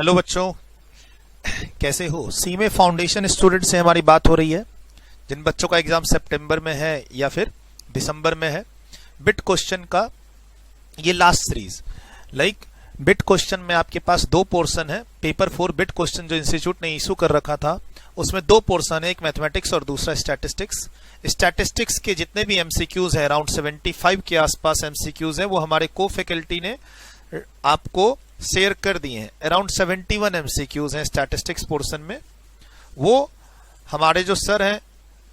Hello बच्चों, कैसे हो? सीमे फाउंडेशन स्टूडेंट से हमारी बात हो रही है जिन बच्चों का एग्जाम सितंबर में है या फिर दिसंबर में है। बिट क्वेश्चन का ये लास्ट सीरीज, बिट क्वेश्चन में आपके पास दो पोर्शन है। पेपर 4 बिट क्वेश्चन जो इंस्टीट्यूट ने इशू कर रखा था उसमें दो पोर्शन है, एक मैथमेटिक्स और दूसरा स्टैटिस्टिक्स। स्टैटिस्टिक्स के जितने भी एमसीक्यूज है, अराउंड 75 के आसपास एमसीक्यूज है, वो हमारे को फैकल्टी ने आपको शेयर कर दिए हैं। अराउंड 71 एमसीक्यूज हैं स्टैटिस्टिक्स पोर्शन में। वो हमारे जो सर हैं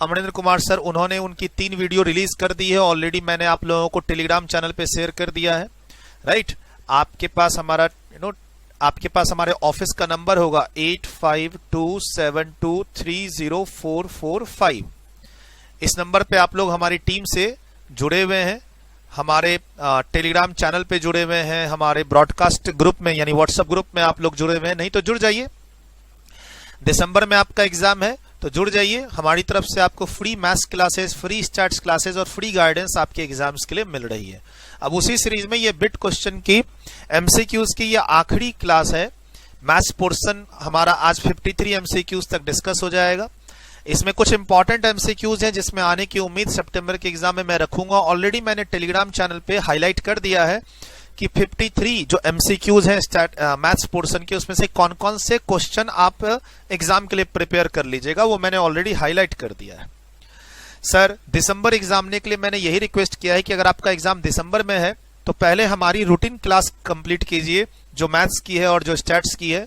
अमरेंद्र कुमार सर, उन्होंने उनकी 3 वीडियो रिलीज कर दी है ऑलरेडी। मैंने आप लोगों को टेलीग्राम चैनल पे शेयर कर दिया है, राइट। आपके पास हमारे ऑफिस का नंबर होगा 8527230445। इस नंबर पे आप लोग हमारी टीम से जुड़े हुए हैं, हमारे टेलीग्राम चैनल पे जुड़े हुए हैं, हमारे ब्रॉडकास्ट ग्रुप में यानी व्हाट्सएप ग्रुप में आप लोग जुड़े हुए हैं। नहीं तो जुड़ जाइए, दिसंबर में आपका एग्जाम है तो जुड़ जाइए। हमारी तरफ से आपको free maths classes, free stats classes और फ्री गाइडेंस आपके एग्जाम्स के लिए मिल रही है। अब उसी सीरीज में ये बिट क्वेश्चन की एमसीक्यूज की ये आखिरी क्लास है। मैथ्स पोर्शन हमारा आज 53 एमसीक्यूज तक डिस्कस हो जाएगा। इसमें कुछ इंपॉर्टेंट एमसीक्यूज हैं जिसमें आने की उम्मीद सितंबर के एग्जाम में मैं रखूंगा। ऑलरेडी मैंने टेलीग्राम चैनल पे हाईलाइट कर दिया है कि 53 जो एमसीक्यूज हैं मैथ्स पोर्शन के, उसमें से कौन कौन से क्वेश्चन आप एग्जाम के लिए प्रिपेयर कर लीजिएगा, वो मैंने ऑलरेडी हाईलाइट कर दिया है। सर, दिसंबर एग्जाम के लिए मैंने यही रिक्वेस्ट किया है कि अगर आपका एग्जाम दिसंबर में है तो पहले हमारी रूटीन क्लास कंप्लीट कीजिए जो मैथ्स की है और जो स्टैट्स की है,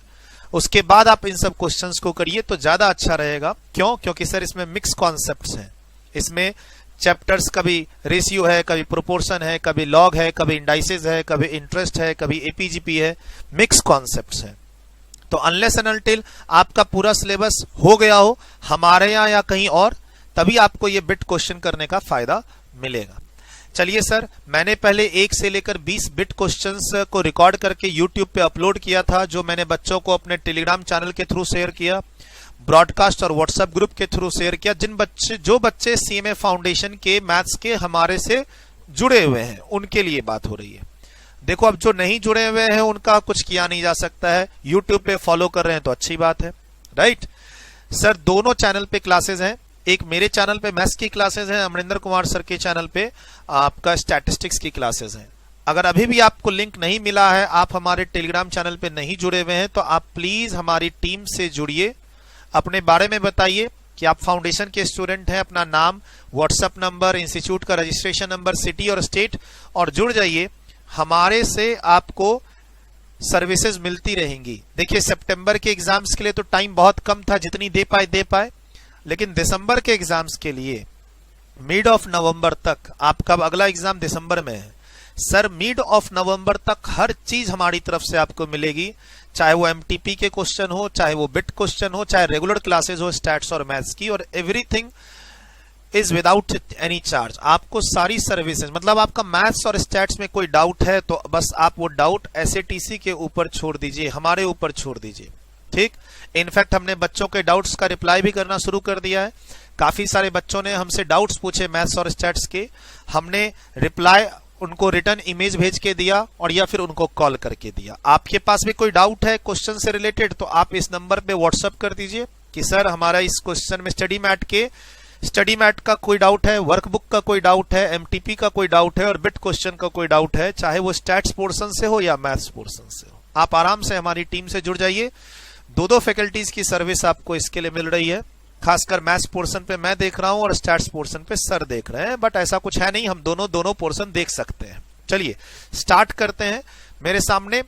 उसके बाद आप इन सब क्वेश्चंस को करिए तो ज्यादा अच्छा रहेगा। क्यों? क्योंकि सर इसमें मिक्स कॉन्सेप्ट्स हैं। इसमें चैप्टर्स कभी रेशियो है, कभी प्रोपोर्शन है, कभी लॉग है, कभी इंडाइसेस है, कभी इंटरेस्ट है, कभी एपीजीपी है, मिक्स कॉन्सेप्ट्स हैं। तो अनलेस एंड अनटिल आपका पूरा सिलेबस हो गया हो हमारे यहाँ या कहीं और, तभी आपको ये बिट क्वेश्चन करने का फायदा मिलेगा। चलिए सर, मैंने पहले 1 से लेकर 20 बिट क्वेश्चंस को रिकॉर्ड करके यूट्यूब पे अपलोड किया था, जो मैंने बच्चों को अपने टेलीग्राम चैनल के थ्रू शेयर किया, ब्रॉडकास्ट और व्हाट्सएप ग्रुप के थ्रू शेयर किया। जो बच्चे सीएमए फाउंडेशन के मैथ्स के हमारे से जुड़े हुए हैं उनके लिए बात हो रही है। देखो, अब जो नहीं जुड़े हुए हैं उनका कुछ किया नहीं जा सकता है। यूट्यूब पे फॉलो कर रहे हैं तो अच्छी बात है, राइट। सर, दोनों चैनल पे क्लासेस हैं। एक मेरे चैनल पे मैथ्स की क्लासेस हैं, अमरेंद्र कुमार सर के चैनल पे आपका स्टैटिस्टिक्स की क्लासेस हैं। अगर अभी भी आपको लिंक नहीं मिला है, आप हमारे टेलीग्राम चैनल पे नहीं जुड़े हुए हैं, तो आप प्लीज हमारी टीम से जुड़िए, अपने बारे में बताइए कि आप फाउंडेशन के स्टूडेंट हैं, अपना नाम, व्हाट्सएप नंबर, इंस्टीट्यूट का रजिस्ट्रेशन नंबर, सिटी और स्टेट, और जुड़ जाइए। हमारे से आपको सर्विसेज मिलती रहेंगी। देखिए, सितंबर के एग्जाम्स के लिए तो टाइम बहुत कम था, जितनी दे पाए, लेकिन दिसंबर के एग्जाम्स के लिए मिड ऑफ नवंबर तक, आपका अगला एग्जाम दिसंबर में है सर, मिड ऑफ नवंबर तक हर चीज हमारी तरफ से आपको मिलेगी। चाहे वो एमटीपी के क्वेश्चन हो, चाहे वो बिट क्वेश्चन हो, चाहे रेगुलर क्लासेस हो स्टैट्स और मैथ्स की, और everything is without any charge. आपको सारी सर्विसेज, मतलब आपका मैथ्स और स्टैट्स में कोई डाउट है तो बस आप वो डाउट एसएटीसी के ऊपर छोड़ दीजिए, हमारे ऊपर छोड़ दीजिए, ठीक। इनफैक्ट हमने बच्चों के डाउट्स का रिप्लाई भी करना शुरू कर दिया है। काफी सारे बच्चों ने हमसे डाउट्स पूछे मैथ्स और स्टैट्स के, हमने रिप्लाई उनको रिटर्न इमेज भेज के दिया और या फिर उनको कॉल करके दिया। आपके पास भी कोई डाउट है क्वेश्चन से रिलेटेड तो आप इस नंबर पे व्हाट्सएप कर दीजिए कि सर हमारा इस क्वेश्चन में स्टडी मैट का कोई डाउट है, वर्कबुक का कोई डाउट है, एमटीपी का कोई डाउट है और बिट क्वेश्चन का कोई डाउट है, चाहे वो स्टैट्स पोर्शन से हो या मैथ्स पोर्शन से हो। आप आराम से हमारी टीम से जुड़ जाइए। दो फैकल्टीज की सर्विस आपको इसके लिए मिल रही है। खासकर मैथ्स पोर्शन पे मैं देख रहा हूं और स्टैट्स पोर्शन पे सर देख रहे हैं, बट ऐसा कुछ है नहीं, हम दोनों पोर्शन देख सकते हैं। चलिए स्टार्ट करते हैं। मेरे सामने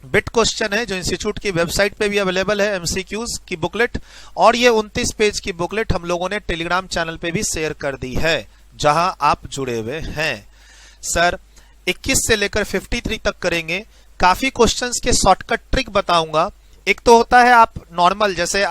बिट क्वेश्चन है जो इंस्टीट्यूट की वेबसाइट पे भी अवेलेबल है, एमसीक्यूज की बुकलेट, और ये 29 पेज की बुकलेट हम लोगों ने टेलीग्राम चैनल पे भी शेयर कर दी है जहां आप जुड़े हुए हैं। सर, 21 से लेकर 53 तक करेंगे। काफी क्वेश्चंस के शॉर्टकट ट्रिक बताऊंगा। एक तो होता है आप नॉर्मल, जैसे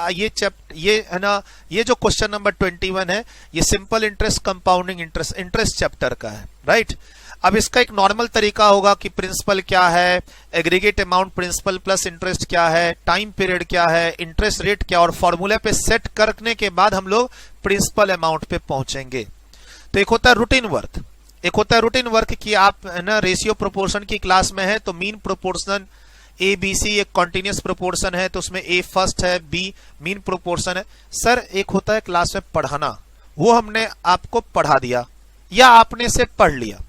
ये है ना, ये जो क्वेश्चन नंबर 21 है, ये simple interest, compounding interest chapter का है, राइट। अब इसका एक नॉर्मल तरीका होगा कि प्रिंसिपल क्या है, aggregate amount principal plus interest क्या है, टाइम पीरियड क्या है, इंटरेस्ट रेट क्या, और फॉर्मूला पे सेट करने के बाद हम लोग प्रिंसिपल अमाउंट पे पहुंचेंगे। तो एक होता है रूटीन वर्क, की आप है ना रेशियो प्रोपोर्शन की क्लास में है तो mean proportion A B C एक कॉन्टिन्यूस प्रोपोर्शन है तो उसमें ए फर्स्ट है, बी मीन प्रोपोर्शन है। सर एक होता है क्लास में पढ़ाना, वो हमने आपको पढ़ा दिया या आपने से पढ़ लिया।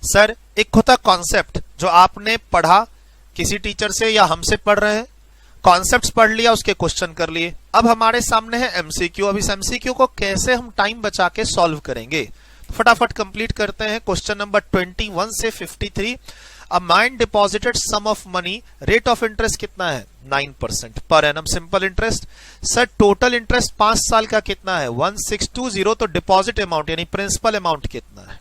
सर एक होता कॉन्सेप्ट जो आपने पढ़ा किसी टीचर से या हमसे पढ़ रहे हैं, कॉन्सेप्ट्स पढ़ लिया, उसके क्वेश्चन कर लिए। अब हमारे सामने है एमसीक्यू। अब इस एमसीक्यू को कैसे हम टाइम बचा के सॉल्व करेंगे, फटाफट कंप्लीट करते हैं। क्वेश्चन नंबर 21 से 53। A mind deposited sum of money, rate of interest कितना है 9% पर annum, simple interest. Sir total interest 5 साल का कितना है 1620, तो डिपॉजिट अमाउंट यानी प्रिंसिपल अमाउंट कितना है।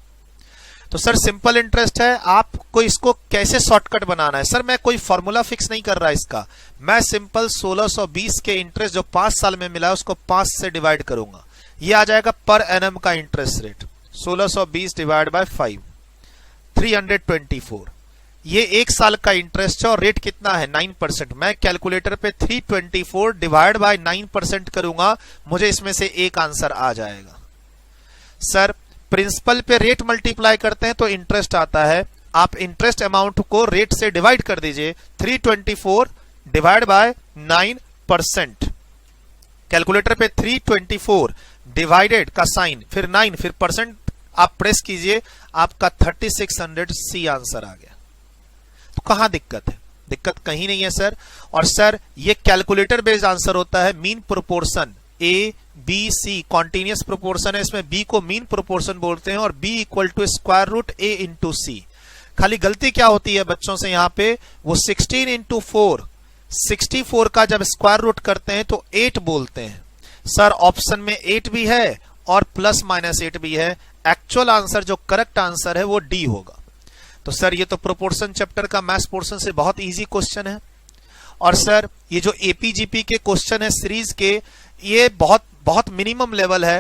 तो सर सिंपल इंटरेस्ट है, आपको इसको कैसे शॉर्टकट बनाना है। सर मैं कोई फॉर्मूला फिक्स नहीं कर रहा इसका, मैं सिंपल 1620 के इंटरेस्ट जो 5 साल में मिला है उसको 5 से डिवाइड करूंगा, ये आ जाएगा पर एनम का इंटरेस्ट रेट। 1620 divide by 5, 324। ये 1 साल का इंटरेस्ट है और रेट कितना है 9%। मैं कैलकुलेटर पे 324 डिवाइड बाय 9% करूंगा, मुझे इसमें से एक आंसर आ जाएगा। सर प्रिंसिपल पे रेट मल्टीप्लाई करते हैं तो इंटरेस्ट आता है, आप इंटरेस्ट अमाउंट को रेट से डिवाइड कर दीजिए, 324 डिवाइड बाय 9%। कैलकुलेटर पे 324 डिवाइडेड का साइन, फिर 9, फिर परसेंट आप प्रेस कीजिए, आपका 3600 सी आंसर आ गया। तो कहां दिक्कत है, दिक्कत कहीं नहीं है सर। और सर ये कैलकुलेटर बेस्ड आंसर होता है, mean proportion A B C continuous proportion है, इसमें बी को मीन प्रोपोर्शन बोलते हैं और B equal to square root A into C. खाली गलती क्या होती है बच्चों से यहाँ पे, वो 16 इंटू 4 64 का जब स्क्वायर रूट करते हैं तो 8 बोलते हैं। सर ऑप्शन में 8 भी है और प्लस माइनस 8 भी है, एक्चुअल आंसर जो करेक्ट आंसर है वो डी होगा। तो सर ये तो प्रोपोर्शन चैप्टर का मैथ्स पोर्शन से बहुत इजी क्वेश्चन है। और सर ये जो एपीजीपी के क्वेश्चन है सीरीज के, ये बहुत बहुत मिनिमम लेवल है।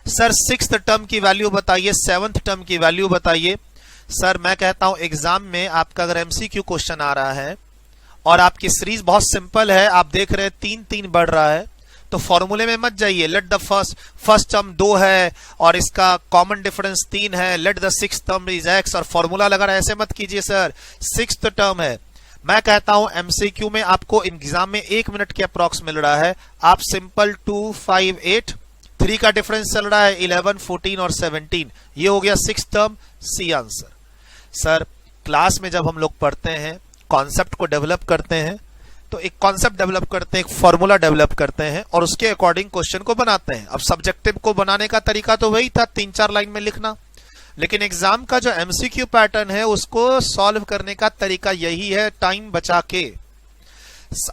सर 6th टर्म की वैल्यू बताइए, 7th टर्म की वैल्यू बताइए। सर मैं कहता हूं एग्जाम में आपका अगर एमसीक्यू क्वेश्चन आ रहा है और आपकी सीरीज बहुत सिंपल है, आप देख रहे हैं 3-3 बढ़ रहा है, तो फॉर्मूले में मत जाइए। लेट द फर्स्ट टर्म 2 है और इसका कॉमन डिफरेंस 3 है, let the 6th term is x और फॉर्मूला लगा रहा है, ऐसे मत कीजिए सर। 6th टर्म है, मैं कहता हूं एमसीक्यू में आपको एग्जाम में 1 मिनट के अप्रॉक्स मिल रहा है, आप सिंपल 2, 5, 8, 3 का डिफरेंस चल रहा है 11, 14 और 17, ये हो गया 6th term, C answer. Sir class में जब हम लोग पढ़ते हैं कॉन्सेप्ट को डेवलप करते हैं, तो एक कॉन्सेप्ट डेवलप करते हैं, एक फॉर्मूला डेवलप करते हैं और उसके अकॉर्डिंग क्वेश्चन को बनाते हैं। अब सब्जेक्टिव को बनाने का तरीका तो वही था, 3-4 लाइन में लिखना, लेकिन एग्जाम का जो एमसीक्यू पैटर्न है उसको सॉल्व करने का तरीका यही है, टाइम बचा के।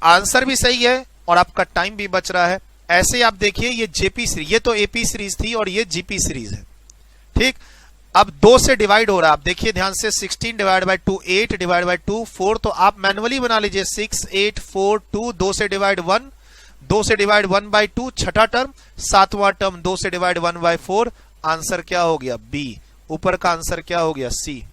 आंसर भी सही है और आपका टाइम भी बच रहा है। ऐसे आप देखिए ये जेपी सीरीज, ये तो एपी सीरीज थी और ये जीपी सीरीज है, ठीक। अब 2 से डिवाइड हो रहा है, आप देखिए ध्यान से, 16 डिवाइड बाय 2, 8 डिवाइड बाय 2, 4, तो आप मैनुअली बना लीजिए 6, 8, 4, 2, 2 से डिवाइड 1, 2 से डिवाइड 1 बाय 2, छठा टर्म, 7वां टर्म 2 से डिवाइड 1 बाय 4, आंसर क्या हो गया बी, ऊपर का आंसर क्या हो गया सी।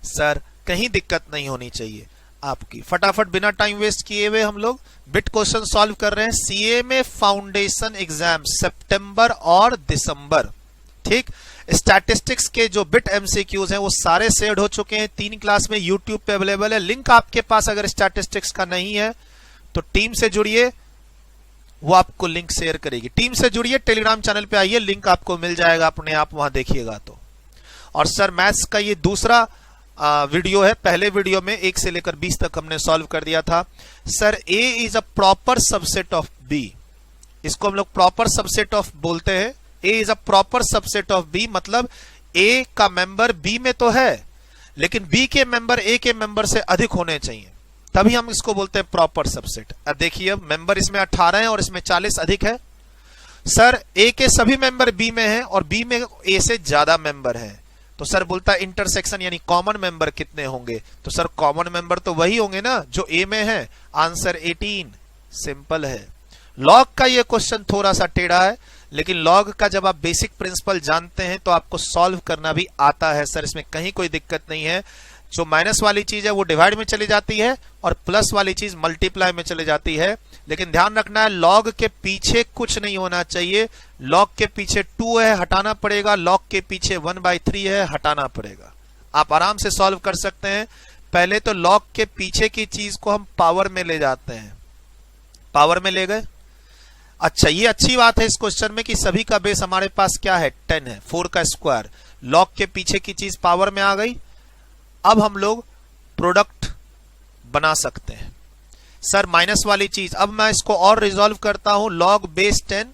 सर कहीं दिक्कत नहीं होनी चाहिए आपकी, फटाफट बिना टाइम वेस्ट किए हुए हम लोग बिट क्वेश्चन सॉल्व कर रहे हैं। सीए में फाउंडेशन एग्जाम सितंबर और दिसंबर, ठीक। स्टैटिस्टिक्स के जो बिट एमसीक्यूज हैं वो सारे शेयर हो चुके हैं 3 क्लास में, यूट्यूब पे अवेलेबल है। लिंक आपके पास अगर स्टैटिस्टिक्स का नहीं है तो टीम से जुड़िए, वो आपको लिंक शेयर करेगी। टीम से जुड़िए, टेलीग्राम चैनल पे आइए, लिंक आपको मिल जाएगा अपने आप, वहां देखिएगा तो। और सर मैथ्स का ये दूसरा वीडियो है, पहले वीडियो में 1 से लेकर 20 तक हमने सॉल्व कर दिया था। Sir A is a proper subset of B, इसको हम लोग प्रॉपर सबसेट ऑफ बोलते हैं। A is a proper subset of B, मतलब ए का मेंबर बी में तो है लेकिन बी के मेंबर ए के मेंबर से अधिक होने चाहिए, तभी हम इसको बोलते हैं प्रॉपर सबसेट। अब देखिए मेंबर इसमें 18 है और इसमें 40 अधिक है। सर ए के सभी मेंबर बी में हैं और बी में ए से ज्यादा मेंबर हैं, तो सर बोलता है इंटरसेक्शन यानी कॉमन मेंबर कितने होंगे, तो सर कॉमन मेंबर तो वही होंगे ना जो ए में है, आंसर 18, सिंपल है। लॉग का ये क्वेश्चन थोड़ा सा टेढ़ा है, लेकिन लॉग का जब आप बेसिक प्रिंसिपल जानते हैं तो आपको सॉल्व करना भी आता है सर, इसमें कहीं कोई दिक्कत नहीं है। जो माइनस वाली चीज है वो डिवाइड में चली जाती है और प्लस वाली चीज मल्टीप्लाई में चली जाती है, लेकिन ध्यान रखना है लॉग के पीछे कुछ नहीं होना चाहिए। लॉग के पीछे 2 है, हटाना पड़ेगा, लॉग के पीछे 1/3 है, हटाना पड़ेगा। आप आराम से सॉल्व कर सकते हैं। पहले तो log के पीछे की चीज को हम पावर में ले जाते हैं, पावर में ले गए। अच्छा, ये अच्छी बात है इस क्वेश्चन में कि सभी का बेस हमारे पास क्या है, 10 है, 4 का स्क्वायर। log के पीछे की चीज पावर में आ गई। अब हम लोग प्रोडक्ट बना सकते हैं। सर माइनस वाली चीज, अब मैं इसको और रिजॉल्व करता हूं। log बेस 10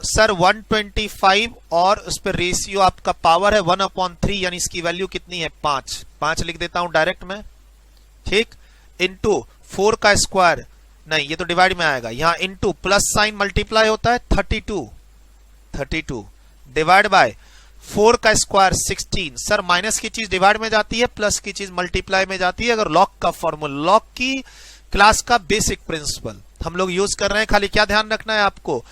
सर 125 और उस पर रेशियो आपका पावर है 1/3, यानी इसकी वैल्यू कितनी है, 5 लिख देता हूं डायरेक्ट में, ठीक, इंटू 4 का स्क्वायर, नहीं ये तो डिवाइड में आएगा, यहां इंटू प्लस साइन मल्टीप्लाई होता है 32 डिवाइड बाय 4 का स्क्वायर 16। सर माइनस की चीज डिवाइड में जाती है, प्लस की चीज मल्टीप्लाई में जाती है। अगर log का फॉर्मूला, log की क्लास का बेसिक प्रिंसिपल हम लोग यूज कर रहे हैं, खाली क्या ध्यान रखना है आपको,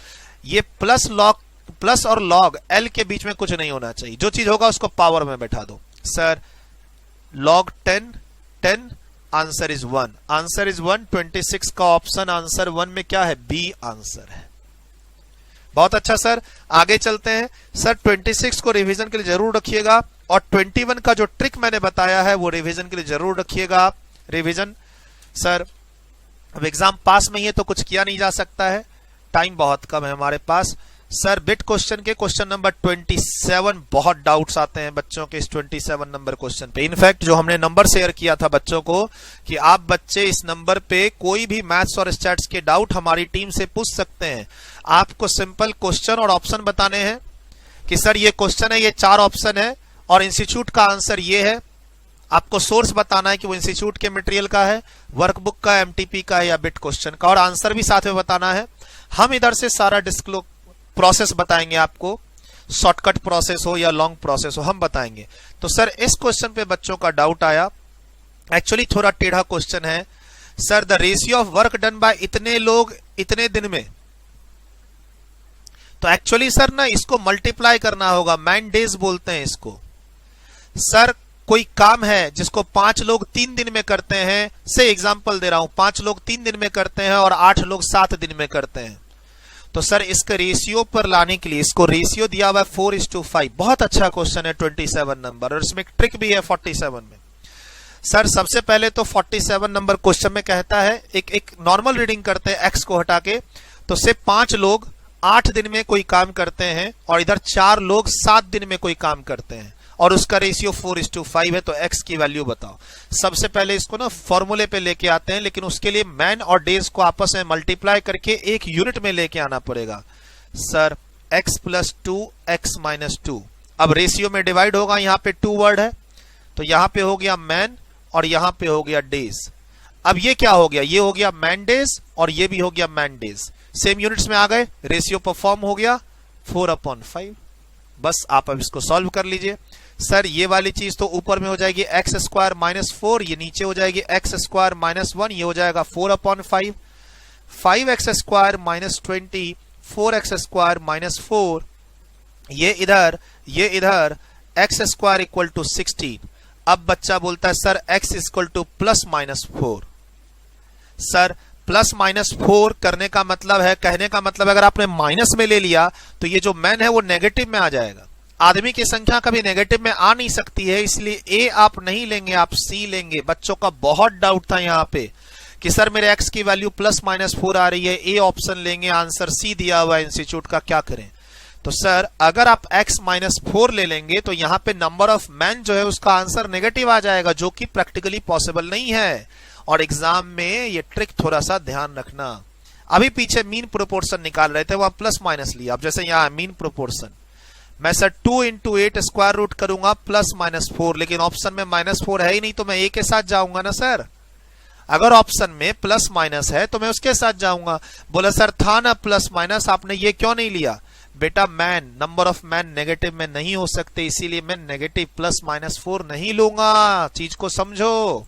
ये प्लस और log L के बीच में कुछ नहीं होना चाहिए, जो चीज होगा उसको पावर में बैठा दो। Sir log 10 answer is 1, answer is 1। 26 का ऑप्शन आंसर 1 में क्या है, बी आंसर है। बहुत अच्छा सर, आगे चलते हैं। सर 26 को रिवीजन के लिए जरूर रखिएगा, और 21 का जो ट्रिक मैंने बताया है वो रिवीजन के लिए जरूर रखिएगा। रिवीजन सर अब एग्जाम पास में ही है तो कुछ किया नहीं जा सकता है, टाइम बहुत कम है हमारे पास। सर बिट क्वेश्चन के क्वेश्चन नंबर 27, बहुत डाउट्स आते हैं बच्चों के इस 27 नंबर क्वेश्चन पे। इनफैक्ट जो हमने नंबर शेयर किया था बच्चों को कि आप बच्चे इस नंबर पे कोई भी मैथ्स और स्टैट्स के डाउट हमारी टीम से पूछ सकते हैं। आपको सिंपल क्वेश्चन और ऑप्शन बताने हैं कि सर ये क्वेश्चन है, ये 4 ऑप्शन है और इंस्टीट्यूट का आंसर ये है। आपको सोर्स बताना है कि वो इंस्टीट्यूट के मटेरियल का है, वर्कबुक का, एमटीपी का है या बिट क्वेश्चन का, और आंसर भी साथ में बताना है। हम इधर से सारा प्रोसेस बताएंगे आपको, शॉर्टकट प्रोसेस हो या लॉन्ग प्रोसेस हो हम बताएंगे। तो सर इस क्वेश्चन पे बच्चों का डाउट आया, एक्चुअली थोड़ा टेढ़ा क्वेश्चन है। Sir the ratio of work done by इतने लोग इतने दिन में, तो एक्चुअली सर ना इसको मल्टीप्लाई करना होगा, मैन डेज बोलते हैं इसको। सर कोई काम है जिसको 5 लोग 3 दिन में करते हैं, से एग्जांपल दे रहा हूं, 5 लोग 3 दिन में करते हैं और 8 लोग 7 दिन में करते हैं, तो सर इसके रेशियो पर लाने के लिए इसको रेशियो दिया हुआ है 4:5। बहुत अच्छा क्वेश्चन है 27 नंबर, और इसमें एक ट्रिक भी है 47 में। सर सबसे पहले तो 47 नंबर क्वेश्चन में कहता है, एक नॉर्मल रीडिंग करते हैं एक्स को हटा के, तो से 5 लोग 8 दिन में कोई काम करते हैं और इधर 4 लोग 7 दिन में कोई काम करते हैं, और उसका रेशियो 4:5 है, तो x की वैल्यू बताओ। सबसे पहले इसको ना फॉर्मूले पे लेके आते हैं, लेकिन उसके लिए मैन और डेज को आपस में मल्टीप्लाई करके एक यूनिट में लेके आना पड़ेगा। सर x + 2 x - 2, अब रेशियो में डिवाइड होगा, यहाँ पे 2 वर्ड है तो यहाँ पे हो गया मैन और यहाँ पे हो गया डेज। अब ये क्या हो गया, ये हो गया मैन डेज और ये भी हो गया मैन डेज, सेम यूनिट्स में आ गए, रेशियो परफॉर्म हो गया 4/5। बस आप अब इसको सॉल्व कर लीजिए। सर ये वाली चीज तो ऊपर में हो जाएगी x² - 4, ये नीचे हो जाएगी x² - 1, ये हो जाएगा 4/5। 5x² - 20, 4x² - 4, ये इधर x² = 16। अब बच्चा बोलता है सर x = +-4। सर +-4 करने का मतलब है, कहने का मतलब अगर आपने माइनस में ले लिया तो ये जो मैन है वो नेगेटिव में आ जाएगा। आदमी की संख्या कभी नेगेटिव में आ नहीं सकती है, इसलिए ए आप नहीं लेंगे, आप सी लेंगे। बच्चों का बहुत डाउट था यहाँ पे कि सर मेरे x की वैल्यू +-4 आ रही है, ए ऑप्शन लेंगे, आंसर सी दिया हुआ है इंस्टीट्यूट का, क्या करें। तो सर अगर आप x - 4 ले लेंगे तो यहाँ पे नंबर ऑफ मैन जो है उसका आंसर नेगेटिव आ जाएगा, जो कि प्रैक्टिकली पॉसिबल नहीं है, और एग्जाम में ये ट्रिक थोड़ा सा ध्यान रखना। अभी पीछे मीन प्रोपोर्शन निकाल रहे थे, वहां +- लिया, अब जैसे यहाँ मीन प्रोपोर्शन, मैं सर 2 × 8 स्क्वायर रूट करूंगा +-4, लेकिन ऑप्शन में -4 है ही नहीं, तो मैं ए के साथ जाऊंगा ना सर। अगर ऑप्शन में +- है तो मैं उसके साथ जाऊंगा। बोला सर था ना +-, आपने ये क्यों नहीं लिया। बेटा man, number of man negative में नहीं हो सकते, इसीलिए मैं नेगेटिव +-4 नहीं लूंगा, चीज को समझो।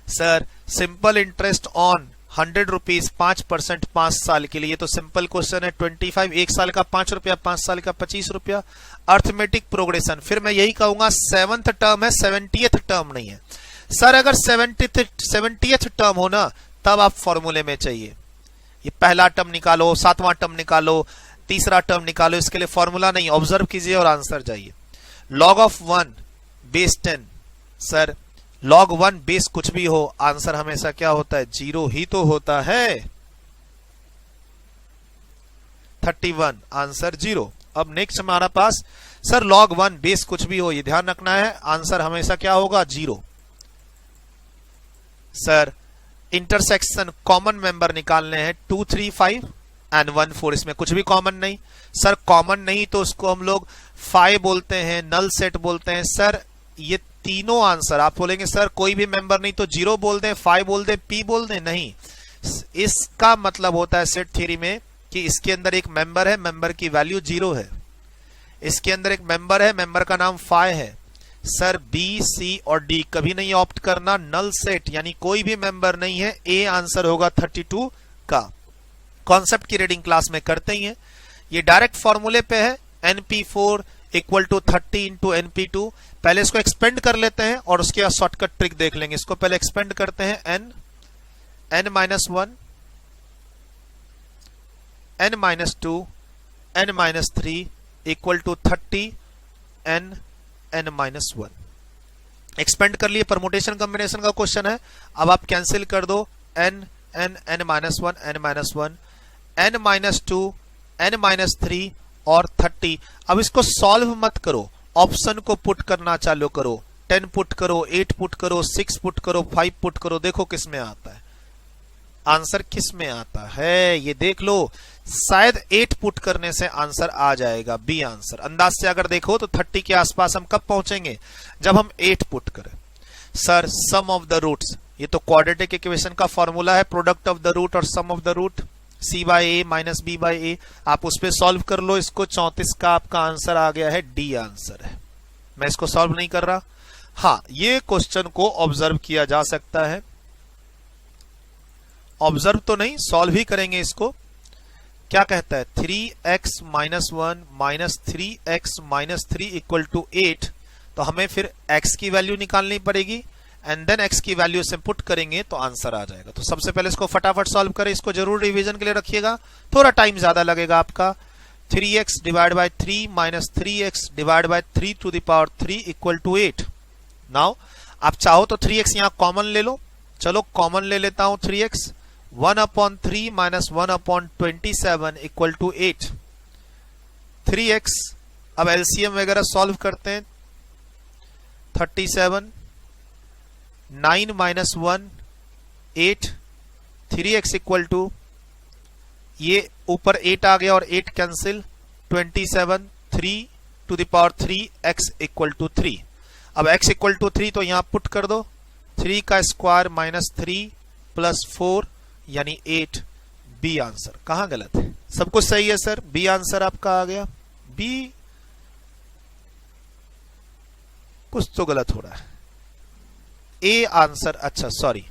Sir simple interest on 100 rupees 5% 5 साल के लिए, ये तो सिंपल क्वेश्चन है। 25 1 साल का 5 रुपया, 5 साल का 25 रुपया। अर्थमेटिक प्रोग्रेशन, फिर मैं यही कहूंगा 7th टर्म है, 70th टर्म नहीं है। सर अगर 70th टर्म हो ना तब आप फॉर्मूले में चाहिए, ये पहला टर्म निकालो, 7वां टर्म निकालो, तीसरा टर्म निकालो, इसके लिए फॉर्मूला नहीं, ऑब्जर्व कीजिए और आंसर जाइए। log of 1 base 10 sir log 1 base कुछ भी हो, आंसर हमेशा क्या होता है? 0 ही तो होता है। 31 आंसर 0। अब नेक्स्ट हमारा पास सर log 1 बेस कुछ भी हो, ये ध्यान रखना है, आंसर हमेशा क्या होगा? 0। सर इंटरसेक्शन कॉमन मेंबर निकालने हैं 2 3 5 एंड 1 4, इसमें कुछ भी कॉमन नहीं। सर कॉमन नहीं तो उसको हम लोग 5 बोलते हैं, नल सेट बोलते हैं। सर ये तीनों आंसर आप बोलेंगे सर कोई भी मेंबर नहीं तो 0 बोल दें, 5 बोल दें, p बोल दें, नहीं। इसका मतलब होता है सेट थ्योरी में कि इसके अंदर एक मेंबर है, मेंबर की वैल्यू 0 है। इसके अंदर एक मेंबर है, मेंबर का नाम 5 है। सर बी सी और डी कभी नहीं ऑप्ट करना, नल सेट यानी कोई भी मेंबर नहीं है, ए आंसर होगा 32 का। कॉन्सेप्ट की रीडिंग क्लास में करते ही है, ये डायरेक्ट फॉर्मूले पे है, np4 इक्वल टू 30 इंटू np2। पहले इसको एक्सपेंड कर लेते हैं और उसके बाद शॉर्टकट ट्रिक देख लेंगे। इसको पहले एक्सपेंड करते हैं, n minus 1 n minus 2 n minus 3 equal टू 30 n माइनस 1। एक्सपेंड कर लिए, परमुटेशन कॉम्बिनेशन का क्वेश्चन है। अब आप कैंसिल कर दो, n minus 1 n minus 1 n minus 2 n minus 3 और 30। अब इसको सॉल्व मत करो, ऑप्शन को पुट करना चालू करो। 10 पुट करो, 8 पुट करो, 6 पुट करो, 5 पुट करो, देखो किस में आता है आंसर, किस में आता है ये देख लो। शायद 8 पुट करने से आंसर आ जाएगा, बी आंसर। अंदाज से अगर देखो तो 30 के आसपास हम कब पहुंचेंगे? जब हम 8 पुट करें। Sir sum of the roots, ये तो क्वाड्रेटिक इक्वेशन का फॉर्मूला है, प्रोडक्ट ऑफ द रूट और sum of the root, c by A minus B by A. आप उस पर सॉल्व कर लो इसको। 34 का आपका आंसर आ गया है, डी आंसर है। मैं इसको सॉल्व नहीं कर रहा। हाँ, ये क्वेश्चन को ऑब्जर्व किया जा सकता है, ऑब्जर्व तो नहीं, सॉल्व ही करेंगे इसको। क्या कहता है? 3x minus 1 minus 3x minus 3 equal to 8। तो हमें फिर x की वैल्यू निकालनी पड़ेगी एंड देन x की वैल्यू से पुट करेंगे तो आंसर आ जाएगा। तो सबसे पहले इसको फटाफट सॉल्व करें, इसको जरूर रिवीजन के लिए रखिएगा, थोड़ा टाइम ज्यादा लगेगा आपका। 3x divide by 3 minus 3x divide by 3 to the power 3 equal to 8। Now आप चाहो तो 3x यहां कॉमन ले लो, चलो कॉमन ले लेता हूं 3x। 1/3 minus 1/27 equal to 8। 3x, अब एलसीएम वगैरह सॉल्व करते हैं। 37 9 माइनस 1 8 3x इक्वल टू, ये ऊपर 8 आ गया और 8 cancel, 27 3 to the power 3 x equal to 3। अब x इक्वल टू 3 तो यहां पुट कर दो, 3 का स्क्वायर माइनस 3 प्लस 4 यानी 8, बी आंसर। कहां गलत है? सब कुछ सही है सर, बी आंसर आपका आ गया। बी कुछ तो गलत हो रहा है, ए आंसर। अच्छा सॉरी,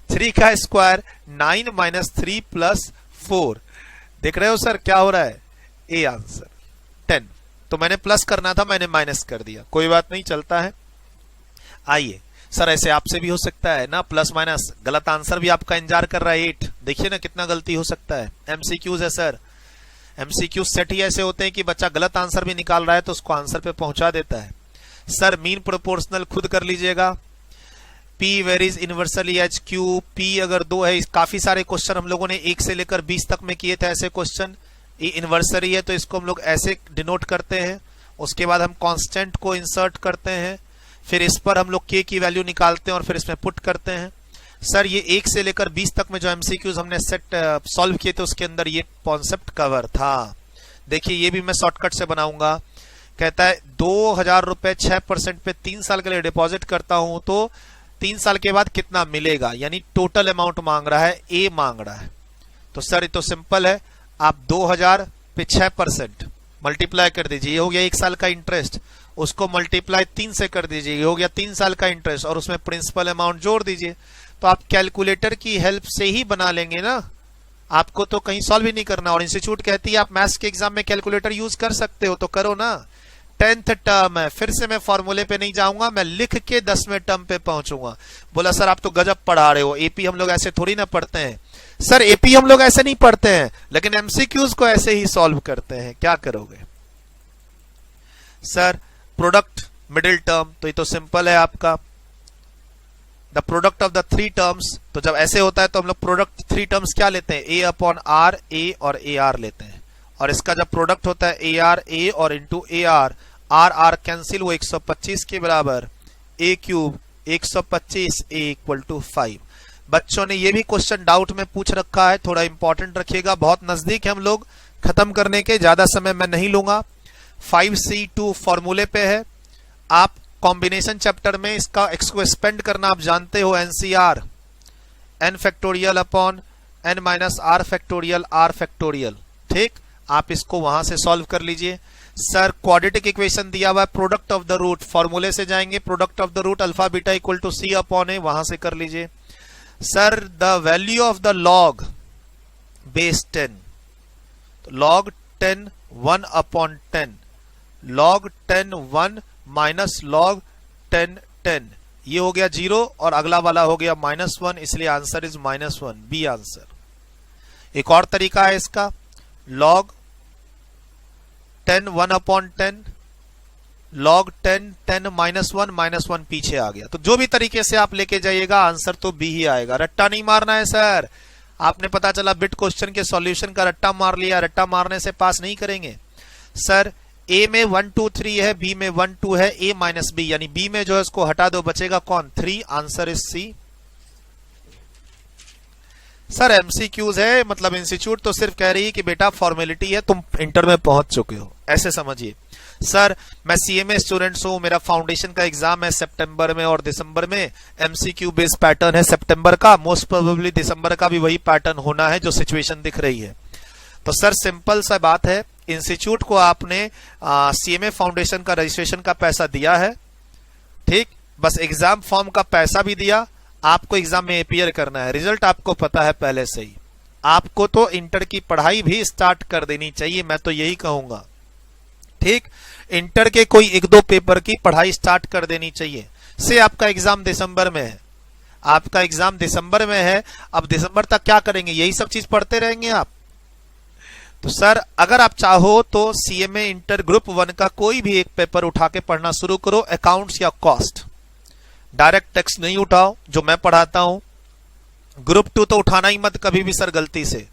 3 का स्क्वायर 9 माइनस 3 प्लस 4, देख रहे हो सर क्या हो रहा है? A answer 10। तो मैंने प्लस करना था, मैंने माइनस कर दिया, कोई बात नहीं, चलता है। आइए सर, ऐसे आपसे भी हो सकता है ना, प्लस माइनस, गलत आंसर भी आपका इंतजार कर रहा है 8। देखिए ना कितना गलती हो सकता है। एमसीक्यूज है सर, एमसीक्यू सेट ही ऐसे होते हैं कि बच्चा गलत आंसर भी निकाल रहा है तो उसको आंसर पे पहुंचा देता है। सर मीन प्रोपोर्शनल खुद कर लीजिएगा। P varies inversely H Q, P अगर 2 है, काफी सारे क्वेश्चन हम लोगों ने 1 से लेकर 20 तक में किए थे ऐसे क्वेश्चन। ये इनवर्सरी है तो इसको हम लोग ऐसे डिनोट करते हैं, उसके बाद हम कांस्टेंट को इंसर्ट करते हैं, फिर इस पर हम लोग k की वैल्यू निकालते हैं और फिर इसमें पुट करते हैं। सर ये 1 से लेकर 20 तक में जो एमसीक्यूज हमने सेट सॉल्व किए थे उसके अंदर ये कॉन्सेप्ट कवर था। देखिए ये भी मैं शॉर्टकट से बनाऊंगा। कहता है 2000 रुपए 6% पे 3 साल के लिए डिपॉजिट करता हूं तो 3 साल के बाद कितना मिलेगा, यानी टोटल अमाउंट मांग रहा है, ए मांग रहा है। तो सर ये तो सिंपल है, आप 2000 पे 6% मल्टीप्लाई कर दीजिए, ये हो गया 1 साल का इंटरेस्ट, उसको मल्टीप्लाई 3 से कर दीजिए, ये हो गया 3 साल का इंटरेस्ट, और उसमें प्रिंसिपल अमाउंट जोड़ दीजिए। तो आप कैलकुलेटर की हेल्प से ही बना लेंगे ना, आपको तो कहीं सॉल्व ही नहीं करना। और इंस्टीट्यूट कहती है आप मैथ्स के एग्जाम में कैलकुलेटर यूज कर सकते हो तो करो ना। 10th टर्म है, फिर से मैं फॉर्मूले पे नहीं जाऊंगा, मैं लिख के 10वें टर्म पे पहुंचूंगा। बोला सर आप तो गजब पढ़ा रहे हो, एपी हम लोग ऐसे थोड़ी ना पढ़ते हैं। सर एपी हम लोग ऐसे नहीं पढ़ते हैं, लेकिन एमसीक्यूज को ऐसे ही सॉल्व करते हैं, क्या करोगे। सर प्रोडक्ट मिडिल टर्म, तो ये तो सिंपल है आपका। The product of the three terms, तो जब ऐसे होता है तो हम लोग प्रोडक्ट थ्री टर्म्स क्या लेते हैं, ए अपॉन आर, ए और ए आर लेते हैं। और इसका जब प्रोडक्ट होता है ए आर ए और into A R, R R cancel, वो 125 के बराबर, A cube 125, A equal to 5। बच्चों ने ये भी क्वेश्चन डाउट में पूछ रखा है, थोड़ा इंपॉर्टेंट रखिएगा, बहुत नजदीक है हम लोग खत्म करने के, ज्यादा समय मैं नहीं लूंगा। 5C2 फॉर्मूले पे है, आप कॉम्बिनेशन चैप्टर में इसको स्पेंड करना आप जानते हो, NCR, n factorial upon n minus R factorial R factorial, ठीक। आप इसको वहां से सॉल्व कर लीजिए। सर क्वाड्रेटिक इक्वेशन दिया हुआ है, प्रोडक्ट ऑफ द रूट, फॉर्मूले से जाएंगे, product of the root alpha beta equal to C upon A, वहां से कर लीजिए। Sir the value of the log base 10, तो log 10 1 upon 10, log 10 1 minus log 10 10, ये हो गया 0 और अगला वाला हो गया -1, इसलिए आंसर इज -1, बी आंसर। एक और तरीका है इसका, लॉग 10 1 अपॉन 10, लॉग 10 10 -1 पीछे आ गया। तो जो भी तरीके से आप लेके जाइएगा आंसर तो बी ही आएगा। रट्टा नहीं मारना है सर, आपने पता चला बिट क्वेश्चन के सॉल्यूशन का रट्टा मार लिया, रट्टा मारने से पास नहीं करेंगे। सर ए में 1 2 3 है, बी में 1 2 है, ए माइनस बी, यानी बी में जो है उसको हटा दो, बचेगा कौन, 3, answer is C. Sir MCQs है, मतलब इंस्टीट्यूट तो सिर्फ कह रही है कि बेटा फॉर्मेलिटी है, तुम इंटर में पहुंच चुके हो, ऐसे समझिए। सर मैं सीएमए स्टूडेंट्स हूं, मेरा फाउंडेशन का एग्जाम है सितंबर में और दिसंबर में, एमसीक्यू बेस्ड पैटर्न है सितंबर का, मोस्ट प्रोबेबली दिसंबर का भी वही पैटर्न होना है जो सिचुएशन दिख रही है। तो सर सिंपल सा बात है, इंस्टीट्यूट को आपने सीएमए फाउंडेशन का रजिस्ट्रेशन का पैसा दिया है, ठीक, बस एग्जाम फॉर्म का पैसा भी दिया, आपको एग्जाम में अपीयर करना है, रिजल्ट आपको पता है पहले से ही। आपको तो इंटर की पढ़ाई भी स्टार्ट कर देनी चाहिए, मैं तो यही कहूंगा, ठीक। इंटर के कोई 1-2 पेपर की पढ़ाई स्टार्ट कर देनी चाहिए। से आपका एग्जाम दिसंबर में है, आपका एग्जाम दिसंबर में है, अब दिसंबर तक क्या करेंगे, यही सब चीज पढ़ते रहेंगे आप। तो सर अगर आप चाहो तो सीएमए इंटर ग्रुप 1 का कोई भी एक पेपर उठा के पढ़ना शुरू करो, अकाउंट्स या कॉस्ट, डायरेक्ट टेक्स्ट नहीं उठाओ जो मैं पढ़ाता हूं। ग्रुप 2 तो उठाना ही मत कभी भी सर गलती से।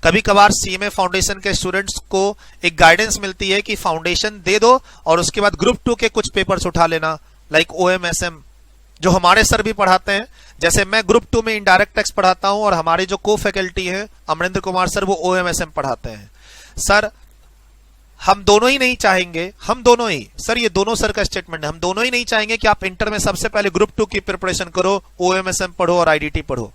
कभी कभार सीएमए फाउंडेशन के स्टूडेंट्स को एक गाइडेंस मिलती है कि फाउंडेशन दे दो और उसके बाद ग्रुप 2 के कुछ पेपर्स उठा लेना, लाइक ओएमएसएम, जो हमारे सर भी पढ़ाते हैं। जैसे मैं ग्रुप 2 में इनडायरेक्ट टैक्स पढ़ाता हूं और हमारे जो को फैकल्टी हैं अमरेंद्र कुमार सर, वो ओएमएसएम पढ़ाते हैं। सर हम दोनों ही नहीं चाहेंगे, हम दोनों ही, सर ये दोनों सर का स्टेटमेंट है, हम दोनों ही नहीं चाहेंगे कि आप इंटर में सबसे पहले ग्रुप 2 की प्रिपरेशन करो, ओएमएसएम पढ़ो और आईडीटी पढ़ो।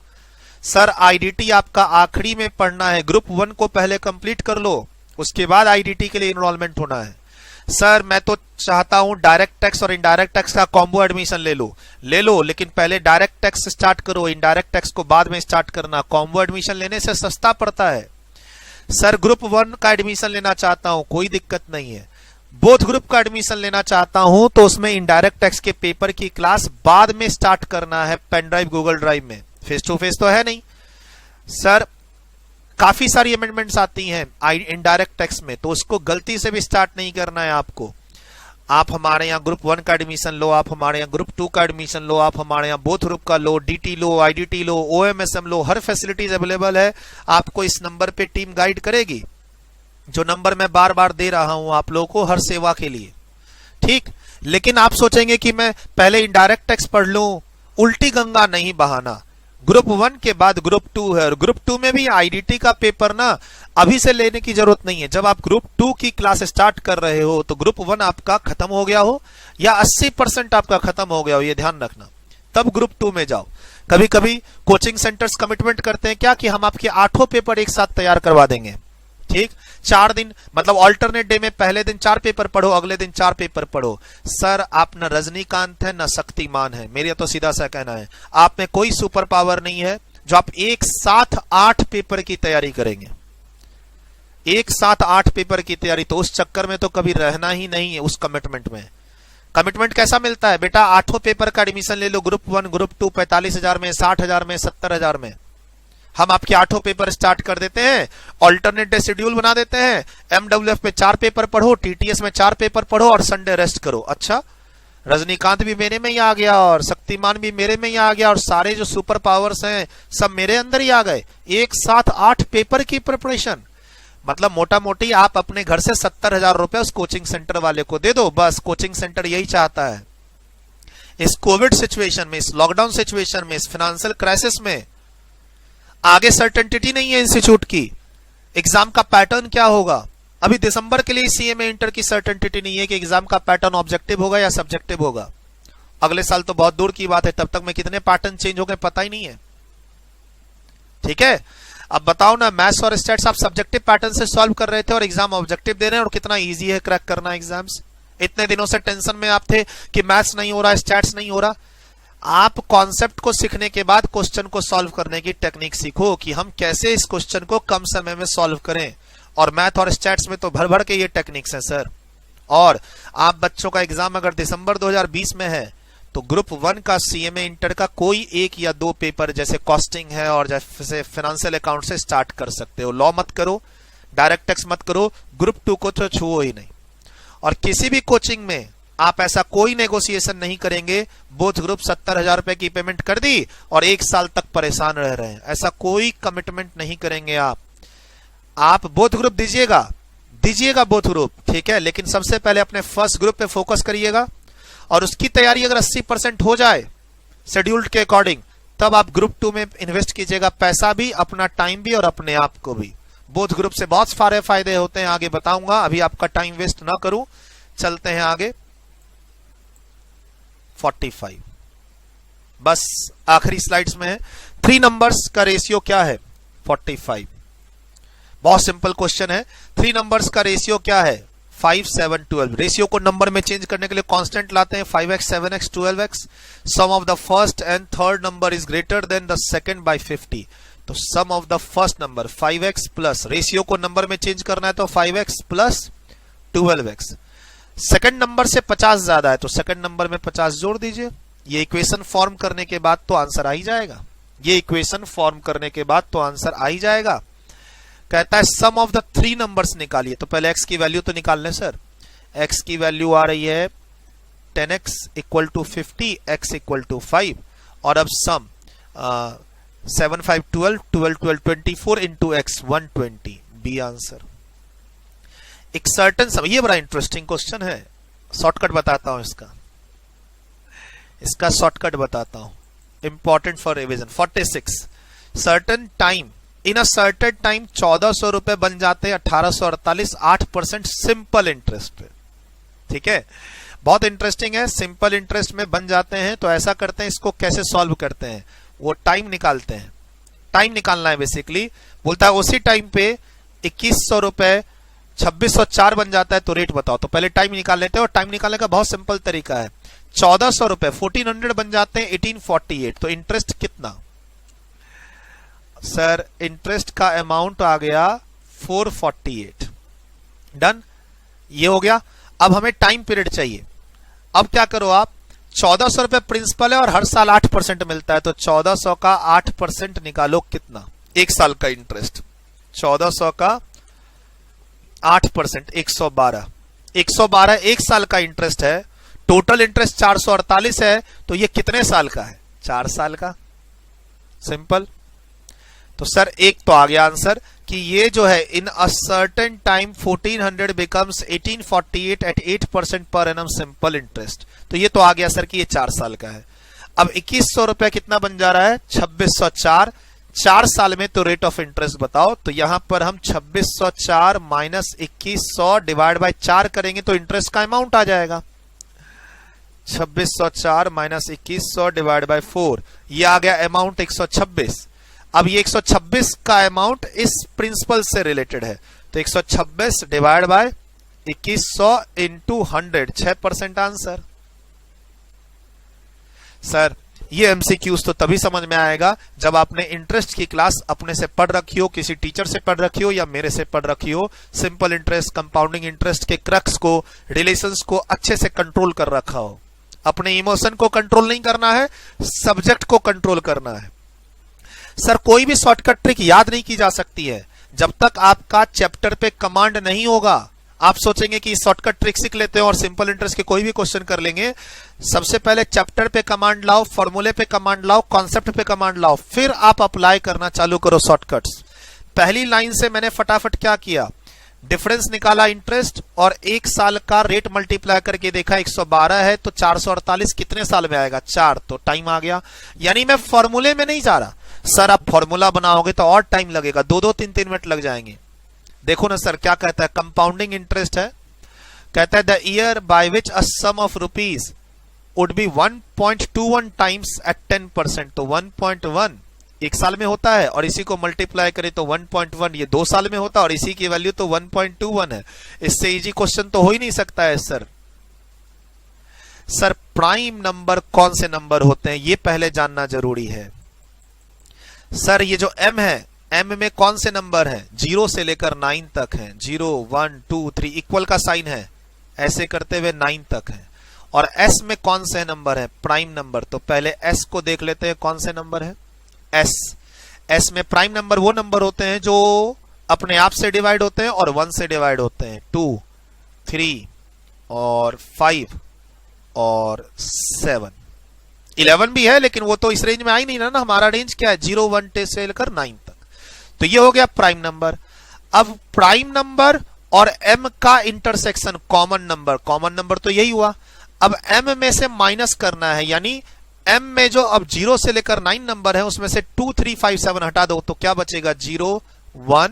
सर आईडीटी आपका आखिरी में पढ़ना है, ग्रुप 1 को पहले कंप्लीट कर लो, उसके बाद आईडीटी के लिए इनरोलमेंट होना है। सर मैं तो चाहता हूं डायरेक्ट टैक्स और इनडायरेक्ट टैक्स का कॉम्बो एडमिशन ले लो, लेकिन पहले डायरेक्ट टैक्स स्टार्ट करो, इनडायरेक्ट टैक्स को बाद में स्टार्ट करना, कॉम्बो एडमिशन लेने से सस्ता पड़ता है। सर ग्रुप 1 का एडमिशन लेना चाहता हूं, कोई दिक्कत नहीं है। बोथ ग्रुप का एडमिशन लेना चाहता हूं तो उसमें इनडायरेक्ट टैक्स के पेपर की क्लास बाद में स्टार्ट करना है, पेन ड्राइव गूगल ड्राइव में, फेस टू फेस तो है नहीं। सर काफी सारी अमेंडमेंट्स आती हैं इनडायरेक्ट टैक्स में, तो उसको गलती से भी स्टार्ट नहीं करना है आपको। आप हमारे यहाँ ग्रुप 1 का एडमिशन लो, आप हमारे यहाँ ग्रुप 2 का एडमिशन लो, आप हमारे यहाँ बोथ ग्रुप का लो, डीटी लो, आईडीटी लो, ओएमएसएम लो, हर फैसिलिटीज अवेलेबल है। आपको इस नंबर पे टीम गाइड करेगी, जो नंबर मैं बार बार दे रहा हूं आप लोगों को हर सेवा के लिए, ठीक। लेकिन आप सोचेंगे कि मैं पहले इनडायरेक्ट टैक्स पढ़ लूं, उल्टी गंगा नहीं बहाना। ग्रुप 1 के बाद ग्रुप 2 है, और ग्रुप 2 में भी आईडीटी का पेपर ना अभी से लेने की जरूरत नहीं है। जब आप ग्रुप 2 की क्लास स्टार्ट कर रहे हो तो ग्रुप 1 आपका खत्म हो गया हो या 80% आपका खत्म हो गया हो, ये ध्यान रखना, तब ग्रुप 2 में जाओ। कभी कभी कोचिंग सेंटर्स कमिटमेंट करते हैं क्या कि हम आपके 8 पेपर एक साथ तैयार करवा देंगे, ठीक। 4 दिन मतलब ऑल्टरनेट डे में पहले दिन 4 पेपर पढ़ो, अगले दिन 4 पेपर पढ़ो। सर आप न रजनीकांत है न शक्तिमान है, मेरा तो सीधा सा कहना है, आप में कोई सुपर पावर नहीं है जो आप एक साथ 8 पेपर की तैयारी करेंगे, एक साथ 8 पेपर की तैयारी। तो उस चक्कर में तो कभी रहना ही नहीं है उस कमिटमेंट में। कमिटमेंट कैसा मिलता है बेटा, 8 पेपर का एडमिशन ले लो, ग्रुप 1 ग्रुप 2 45,000 में, 60,000 में, 70,000 में। हम आपके 8 पेपर स्टार्ट कर देते हैं, ऑल्टरनेट डे शेड्यूल बना देते हैं, एमडब्ल्यूएफ में 4 पेपर पढ़ो, टीटीएस में 4 पेपर पढ़ो और संडे रेस्ट करो। अच्छा रजनीकांत भी मेरे में ही आ गया और शक्तिमान भी मेरे में ही आ गया और सारे जो सुपर पावर्स हैं सब मेरे अंदर ही आ गए। एक साथ 8 पेपर की प्रिपरेशन, मतलब मोटा मोटी आप अपने घर से 70,000 रुपए उस कोचिंग सेंटर वाले को दे दो। बस कोचिंग सेंटर यही चाहता है। इस कोविड सिचुएशन में, इस लॉकडाउन सिचुएशन में, इस फाइनेंशियल क्राइसिस में आगे सर्टेनिटी नहीं है इंस्टीट्यूट की। एग्जाम का पैटर्न क्या होगा? अभी दिसंबर के लिए सीएमए इंटर की सर्टेनिटी नहीं है कि एग्जाम का पैटर्न ऑब्जेक्टिव होगा या सब्जेक्टिव होगा। अगले साल तो बहुत दूर की बात है, तब तक में कितने पैटर्न चेंज हो गए पता ही नहीं है। ठीक है, अब बताओ ना, मैथ्स और स्टैट्स आप सब्जेक्टिव पैटर्न से सॉल्व कर रहे थे और एग्जाम ऑब्जेक्टिव दे रहे हैं, और कितना इजी है क्रैक करना एग्जाम्स। इतने दिनों से टेंशन में आप थे कि मैथ्स नहीं हो रहा, स्टैट्स नहीं हो रहा। आप कॉन्सेप्ट को सीखने के बाद क्वेश्चन को सॉल्व करने की टेक्निक सीखो कि हम कैसे इस क्वेश्चन को कम समय में सॉल्व करें। और मैथ और स्टैट्स में तो भर भर के ये टेक्निक्स हैं सर। और आप बच्चों का एग्जाम अगर दिसंबर 2020 में है तो ग्रुप 1 का सीएमए इंटर का कोई 1 या 2 पेपर जैसे कॉस्टिंग है और जैसे फाइनेंशियल अकाउंट से स्टार्ट कर सकते हो। लॉ मत करो, डायरेक्ट टैक्स मत करो, ग्रुप 2 को तो छुओ ही नहीं। और किसी भी कोचिंग में आप ऐसा कोई नेगोशिएशन नहीं करेंगे बोथ ग्रुप 70,000 रुपए की पेमेंट कर दी और 1 साल तक परेशान रह रहे हैं, ऐसा कोई कमिटमेंट नहीं करेंगे आप बोथ ग्रुप दीजिएगा बोथ ग्रुप, ठीक है, लेकिन सबसे पहले अपने फर्स्ट ग्रुप पे फोकस करिएगा और उसकी तैयारी अगर 80% हो जाए शेड्यूल्ड के अकॉर्डिंग, तब आप ग्रुप 2 में इन्वेस्ट कीजिएगा, पैसा भी, अपना टाइम भी और अपने आप को भी। बोथ ग्रुप से बहुत सारे फायदे होते हैं, आगे बताऊंगा, अभी आपका टाइम वेस्ट ना करूं, चलते हैं आगे। 45 बस आखिरी स्लाइड्स में है। 3 नंबर्स का रेशियो क्या है? 45। बहुत सिंपल क्वेश्चन है। 3 नंबर्स का रेशियो क्या है? 5, 7, 12। रेशियो को नंबर में चेंज करने के लिए कांस्टेंट लाते हैं, 5x, 7x, 12x। Sum of the first and third number is greater than the second by 50। तो sum of the first number 5x plus, ratio को नंबर में चेंज करना है तो 5x plus 12x। Second number से 50 ज्यादा है तो सेकंड नंबर में 50 जोड़ दीजिए। ये इक्वेशन फॉर्म करने के बाद तो आंसर आ ही जाएगा। ये इक्वेशन फॉर्म करने के बाद तो आंसर आ ही जाएगा। कहता है सम ऑफ द 3 नंबर्स निकालिए। तो पहले x की वैल्यू तो निकाल लें सर। x की वैल्यू आ रही है 10x equal to 50, x equal to 5। और अब sum 7, 5, 12, 12, 12, 24 into x 120, B answer. एक सर्टन सम, ये बड़ा इंटरेस्टिंग क्वेश्चन है, शॉर्टकट बताता हूं इसका शॉर्टकट बताता हूं, important for revision. 46 certain time, in a certain time 1400 रुपए बन जाते हैं 1848, 8% सिंपल इंटरेस्ट पे। ठीक है, बहुत इंटरेस्टिंग है, सिंपल इंटरेस्ट में बन जाते हैं। तो ऐसा करते हैं, इसको कैसे सॉल्व करते हैं, वो टाइम निकालते हैं। टाइम निकालना है बेसिकली, बोलता है उसी टाइम पे 2100 रुपए 2604 बन जाता है तो रेट बताओ। तो पहले टाइम निकाल लेते हैं और टाइम निकालने का बहुत सिंपल तरीका है। 1400 रुपए 1400 बन जाते हैं 1848, तो इंटरेस्ट कितना सर? इंटरेस्ट का अमाउंट आ गया 448। डन, ये हो गया। अब हमें टाइम पीरियड चाहिए। अब क्या करो आप, 1400 रुपए प्रिंसिपल है और हर साल 8% मिलता है, तो 1400 का 8% निकालो, कितना? 1 साल का इंटरेस्ट। 1400 का 8% 112, 112 1 साल का इंटरेस्ट है। टोटल इंटरेस्ट 448 है, तो ये कितने साल का है? 4 साल का। सिंपल। तो सर एक तो आ गया आंसर कि ये जो है in a certain time 1400 becomes 1848 at 8% per annum simple interest. तो ये तो आ गया सर कि ये 4 साल का है। अब 2100 रुपए कितना बन जा रहा है? 2604। 4 साल में तो रेट ऑफ इंटरेस्ट बताओ। तो यहां पर हम 2604 माइनस 2100 डिवाइड बाय 4 करेंगे तो इंटरेस्ट का अमाउंट आ जाएगा। 2604 माइनस 2100 डिवाइड बाय 4, ये आ गया अमाउंट 126। अब ये 126 का अमाउंट इस प्रिंसिपल से रिलेटेड है, तो 126 divide by 2100 into 100, 6% answer. Sir ये एमसीक्यूज तो तभी समझ में आएगा जब आपने इंटरेस्ट की क्लास अपने से पढ़ रखी हो, किसी टीचर से पढ़ रखी हो या मेरे से पढ़ रखी हो। सिंपल इंटरेस्ट, कंपाउंडिंग इंटरेस्ट के क्रक्स को, रिलेशंस को अच्छे से कंट्रोल कर रखा हो। अपने इमोशन को कंट्रोल नहीं करना है, सब्जेक्ट को कंट्रोल करना है। सर कोई भी शॉर्टकट ट्रिक याद नहीं की जा सकती है जब तक आपका चैप्टर पे कमांड नहीं होगा, आप सोचेंगे कि शॉर्टकट ट्रिक सीख लेते हैं और सिंपल इंटरेस्ट के कोई भी क्वेश्चन कर लेंगे। सबसे पहले चैप्टर पे कमांड लाओ, फॉर्मूले पे कमांड लाओ, कॉन्सेप्ट पे कमांड लाओ, फिर आप अप्लाई करना चालू करो शॉर्टकट्स। पहली लाइन से मैंने फटाफट क्या किया, डिफरेंस निकाला इंटरेस्ट और एक साल का रेट मल्टीप्लाई करके देखा 112 है तो 448 कितने साल में आएगा, 4, तो टाइम आ गया। यानी मैं फॉर्मूले में नहीं जा रहा। सर आप फॉर्मूला बनाओगे तो और टाइम लगेगा, 2-2, 3-3 मिनट लग जाएंगे। देखो ना सर क्या कहता है, कंपाउंडिंग इंटरेस्ट है, कहता है the year by which a sum of rupees would be 1.21 times at 10%, तो 1.1 एक साल में होता है और इसी को मल्टीप्लाई करें तो 1.1 ये 2 साल में होता है और इसी की वैल्यू तो 1.21 है। इससे इजी क्वेश्चन तो हो ही नहीं सकता है सर। सर प्राइम नंबर कौन से नंबर होते हैं ये पहले जानना जरूरी है। सर ये जो m है, m में कौन से नंबर है, 0 से लेकर 9 तक है। 0, 1, 2, 3 इक्वल का साइन है, ऐसे करते हुए 9 तक है। और s में कौन से नंबर है, प्राइम नंबर, तो पहले s को देख लेते हैं कौन से नंबर है। s में प्राइम नंबर वो नंबर होते हैं जो अपने आप से डिवाइड होते हैं और 1 से डिवाइड होते हैं। 2, 3 और 5 और 7, 11 भी है लेकिन वो तो इस रेंज में आई नहीं ना, हमारा रेंज क्या है 0, 1 से लेकर 9 तक। तो ये हो गया प्राइम नंबर। अब प्राइम नंबर और m का इंटरसेक्शन, कॉमन नंबर तो यही हुआ। अब m में से माइनस करना है, यानी m में जो अब 0 से लेकर 9 नंबर है उसमें से 2, 3, 5, 7 हटा दो तो क्या बचेगा, 0, 1,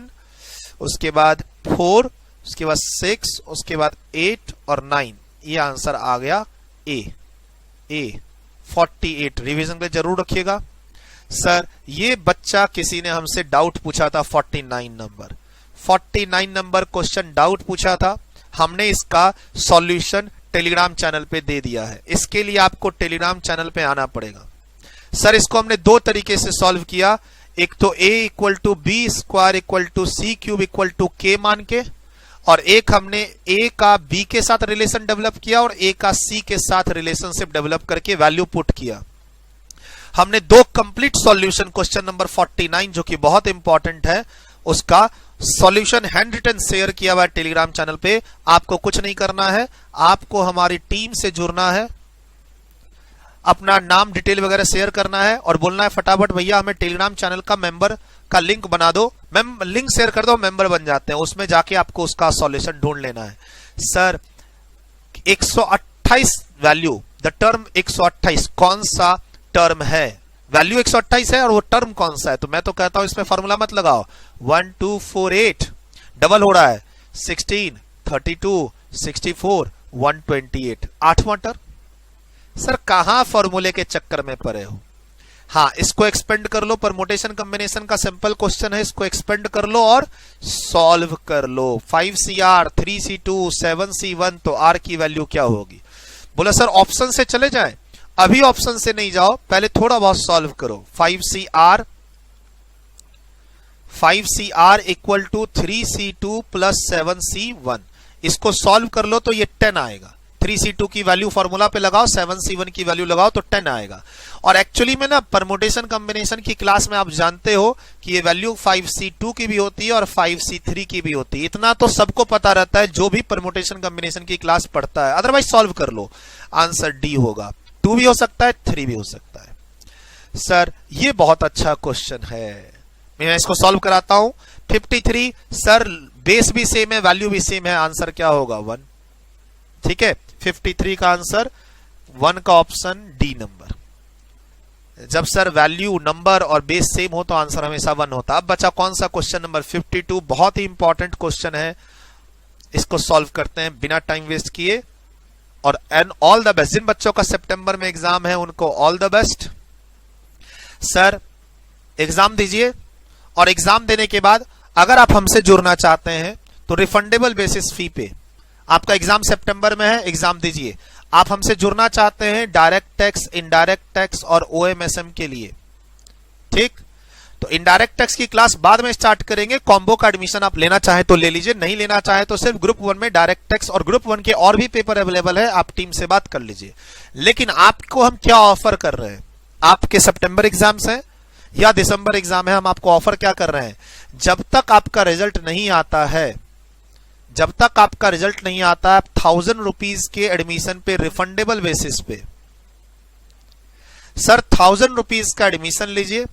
उसके बाद 4, उसके बाद 6, उसके बाद 8 और 9। ये आंसर आ गया ए 48। रिवीजन पे जरूर रखिएगा। सर ये बच्चा किसी ने हमसे डाउट पूछा था 49 नंबर क्वेश्चन डाउट पूछा था, हमने इसका सॉल्यूशन टेलीग्राम चैनल पे दे दिया है। इसके लिए आपको टेलीग्राम चैनल पे आना पड़ेगा। सर इसको हमने 2 तरीके से सॉल्व किया, एक तो a equal to B square equal to C cube equal to के मान के, और एक हमने a का b के साथ रिलेशन डेवलप किया और a का c के साथ रिलेशनशिप डेवलप करके वैल्यू पुट किया। हमने 2 कंप्लीट सॉल्यूशन क्वेश्चन नंबर 49 जो कि बहुत इंपॉर्टेंट है उसका सॉल्यूशन हैंड रिटन शेयर किया हुआ टेलीग्राम चैनल पे। आपको कुछ नहीं करना है, आपको हमारी टीम से जुड़ना है, अपना नाम डिटेल वगैरह शेयर करना है और बोलना है फटाफट भैया हमें टेलीग्राम चैनल का मेंबर का लिंक बना दो, लिंक शेयर कर दो, मेंबर बन जाते हैं। उसमें जाके आपको उसका सॉल्यूशन ढूंढ लेना है। सर 128 वैल्यू, द टर्म 128 कौन सा टर्म है, वैल्यू 128 है और वो टर्म कौन सा है, तो मैं तो कहता हूं इसमें फॉर्मूला मत लगाओ। 1, 2, 4, 8 डबल हो रहा है 16, 32, 64, 128 8वां टर्म। सर कहां फॉर्मूले के चक्कर में पड़े हो। हाँ इसको एक्सपेंड कर लो, परमुटेशन कॉम्बिनेशन का सिंपल क्वेश्चन है, इसको एक्सपेंड कर लो और सॉल्व कर लो। 5CR 3C2 7C1 तो R की वैल्यू क्या होगी। बोला सर ऑप्शन से चले जाएं, अभी ऑप्शन से नहीं जाओ, पहले थोड़ा बहुत सॉल्व करो। 5CR equal to 3C2 plus 7C1, इसको सॉल्व कर लो तो ये 10 आएगा। 3C2 की वैल्यू फॉर्मूला पे लगाओ, 7C1 की वैल्यू लगाओ तो 10 आएगा। और एक्चुअली में ना परमुटेशन कॉम्बिनेशन की क्लास में आप जानते हो कि ये वैल्यू 5C2 की भी होती है और 5C3 की भी होती है। इतना तो सबको पता रहता है जो भी परमुटेशन कॉम्बिनेशन की क्लास पढ़ता है। अदरवाइज सॉल्व कर लो, आंसर डी होगा। 2 भी हो सकता है, 3 भी हो सकता है। सर ये बहुत अच्छा क्वेश्चन है, मैं इसको सॉल्व कराता हूं। 53 सर बेस भी सेम है, वैल्यू भी सेम है, आंसर क्या होगा 1। ठीक है 53 का आंसर 1 का ऑप्शन डी नंबर। जब सर वैल्यू नंबर और बेस सेम हो तो आंसर हमेशा 1 होता। अब बचा कौन सा क्वेश्चन नंबर 52, बहुत ही इंपॉर्टेंट क्वेश्चन है, इसको सॉल्व करते हैं बिना टाइम वेस्ट किए। और एंड ऑल द बेस्ट, जिन बच्चों का सितंबर में एग्जाम है उनको all the best. Sir exam दीजिए और एग्जाम देने के बाद अगर आप हमसे जुड़ना चाहते हैं तो रिफंडेबल बेसिस फी पे, आपका एग्जाम सितंबर में है, एग्जाम दीजिए। आप हमसे जुड़ना चाहते हैं डायरेक्ट टैक्स, इनडायरेक्ट टैक्स और OMSM के लिए, ठीक, तो इनडायरेक्ट टैक्स की क्लास बाद में स्टार्ट करेंगे। कॉम्बो का एडमिशन आप लेना चाहे तो ले लीजिए, नहीं लेना चाहे तो सिर्फ ग्रुप 1 में डायरेक्ट टैक्स और ग्रुप 1 के और भी पेपर अवेलेबल है, आप टीम से बात कर लीजिए। लेकिन आपको हम क्या ऑफर कर रहे हैं, आपके सितंबर एग्जाम्स हैं या दिसंबर एग्जाम है, हम आपको ऑफर क्या कर रहे हैं, जब तक आपका रिजल्ट नहीं आता है, जब तक आपका रिजल्ट नहीं आता, आप 1000 रुपीज के एडमिशन पे रिफंडेबल बेसिस पे, सर 1000 रुपीज का एडमिशन लीजिए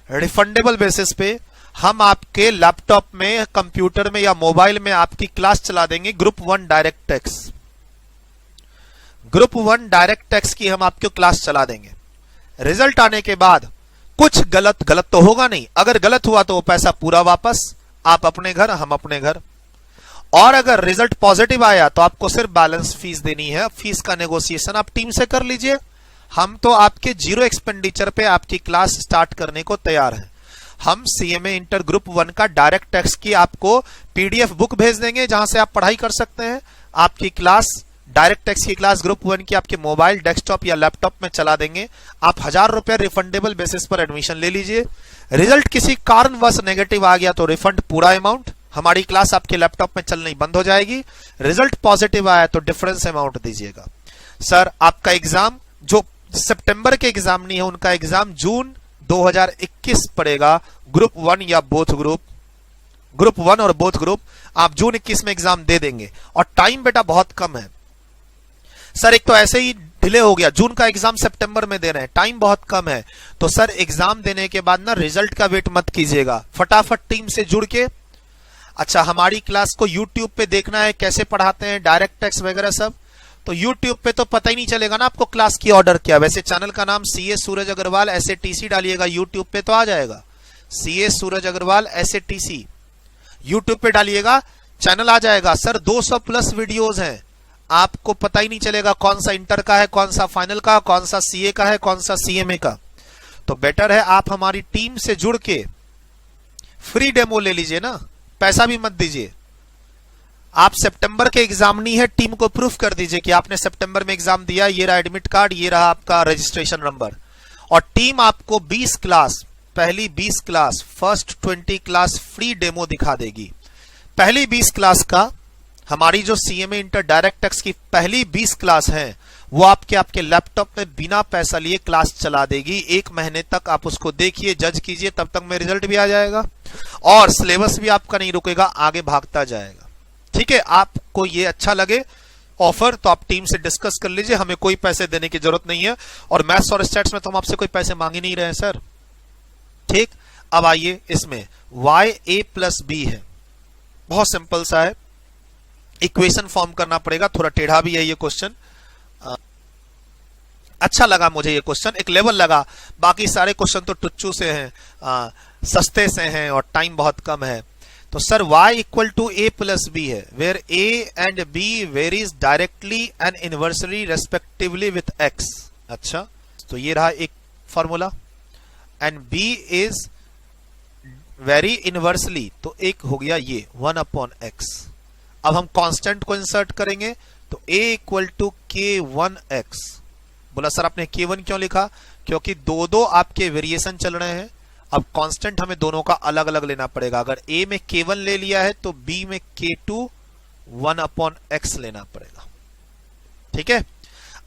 रिफंडेबल बेसिस पे, हम आपके लैपटॉप में, कंप्यूटर में या मोबाइल में आपकी क्लास चला देंगे group 1 direct tax. Group 1 direct tax की हम आपको क्लास चला देंगे। रिजल्ट आने के बाद कुछ गलत तो होगा नहीं, अगर गलत हुआ तो वो पैसा पूरा वापस, आप अपने घर, हम अपने घर। और अगर रिजल्ट पॉजिटिव आया तो आपको सिर्फ बैलेंस फीस देनी है। फीस का नेगोशिएशन आप टीम से कर लीजिए। हम तो आपके जीरो एक्सपेंडिचर पे आपकी क्लास स्टार्ट करने को तैयार हैं। हम सीएमए इंटर ग्रुप 1 का डायरेक्ट टैक्स की आपको पीडीएफ बुक भेज देंगे, जहां से आप पढ़ाई कर सकते हैं। आपकी क्लास, डायरेक्ट टैक्स की क्लास ग्रुप 1 की आपके मोबाइल, डेस्कटॉप या लैपटॉप में चला देंगे। आप 1000 रुपए रिफंडेबल बेसिस पर एडमिशन ले लीजिए। रिजल्ट किसी कारणवश नेगेटिव आ गया तो रिफंड पूरा अमाउंट, हमारी क्लास आपके लैपटॉप में चलनी बंद हो जाएगी। रिजल्ट पॉजिटिव आया तो डिफरेंस अमाउंट दीजिएगा। सर आपका एग्जाम, जो सितंबर के एग्जाम नहीं है, उनका एग्जाम जून 2021 पड़ेगा। ग्रुप 1 या बोथ ग्रुप, ग्रुप 1 और बोथ ग्रुप आप जून 21 में एग्जाम दे देंगे। और टाइम बेटा बहुत कम है सर, एक तो ऐसे ही डिले हो गया, जून का एग्जाम सितंबर में दे रहे हैं, टाइम बहुत कम है। तो सर एग्जाम देने के बाद ना रिजल्ट का वेट मत कीजिएगा, फटाफट टीम से जुड़ के। अच्छा, हमारी क्लास को यूट्यूब पे देखना है, कैसे पढ़ाते हैं, डायरेक्ट टैक्स वगैरह सब, तो यूट्यूब पे तो पता ही नहीं चलेगा ना आपको क्लास की ऑर्डर क्या। वैसे चैनल का नाम सीए सूरज अग्रवाल SATC डालिएगा, यूट्यूब पे तो आ जाएगा। सीए सूरज अग्रवाल SATC यूट्यूब पे डालिएगा, चैनल आ जाएगा। सर 200 प्लस वीडियोस हैं, आपको पता ही नहीं चलेगा कौन सा इंटर का है, कौन सा फाइनल का, कौन सा सीए का है, कौन सा सीएमए का। तो बेटर है आप हमारी टीम से जुड़ के फ्री डेमो ले लीजिए ना, पैसा भी मत दीजिए। आप सितंबर के एग्जाम नहीं है, टीम को प्रूफ कर दीजिए कि आपने सितंबर में एग्जाम दिया, ये रहा एडमिट कार्ड, ये रहा आपका रजिस्ट्रेशन नंबर। और टीम आपको 20 क्लास, पहली 20 class, first 20 class free demo दिखा देगी। पहली 20 क्लास का, हमारी जो सीएमए इंटर डायरेक्ट टैक्स की पहली 20 क्लास है, वो आपके लैपटॉप में बिना पैसा लिए क्लास चला देगी। 1 महीने तक आप उसको देखिए, जज कीजिए, तब तक में रिजल्ट भी आ जाएगा और सिलेबस भी आपका नहीं रुकेगा, आगे भागता जाएगा। ठीक है, आपको ये अच्छा लगे ऑफर तो आप टीम से डिस्कस कर लीजिए, हमें कोई पैसे देने की जरूरत नहीं है। और मैथ्स और स्टैट्स में तो हम आपसे कोई पैसे मांग ही नहीं रहे हैं सर। ठीक, अब आइए इसमें YA + B है, बहुत सिंपल सा है, इक्वेशन फॉर्म करना पड़ेगा, थोड़ा टेढ़ा भी है ये क्वेश्चन। अच्छा लगा मुझे ये क्वेश्चन, एक लेवल लगा, बाकी सारे क्वेश्चन तो टुच्चू से हैं, सस्ते से हैं और टाइम बहुत कम है। तो सर y = A + B है, where A and B varies directly and inversely respectively with x। अच्छा, तो ये रहा एक formula, and B is very inversely, तो एक हो गया ये 1/x। अब हम कांस्टेंट को इंसर्ट करेंगे, तो A = K1x। बोला सर आपने K1 क्यों लिखा? क्योंकि दो आपके वेरिएशन चल रहे हैं, अब कांस्टेंट हमें दोनों का अलग अलग लेना पड़ेगा। अगर A में K1 ले लिया है तो B में K2 1/x लेना पड़ेगा। ठीक है,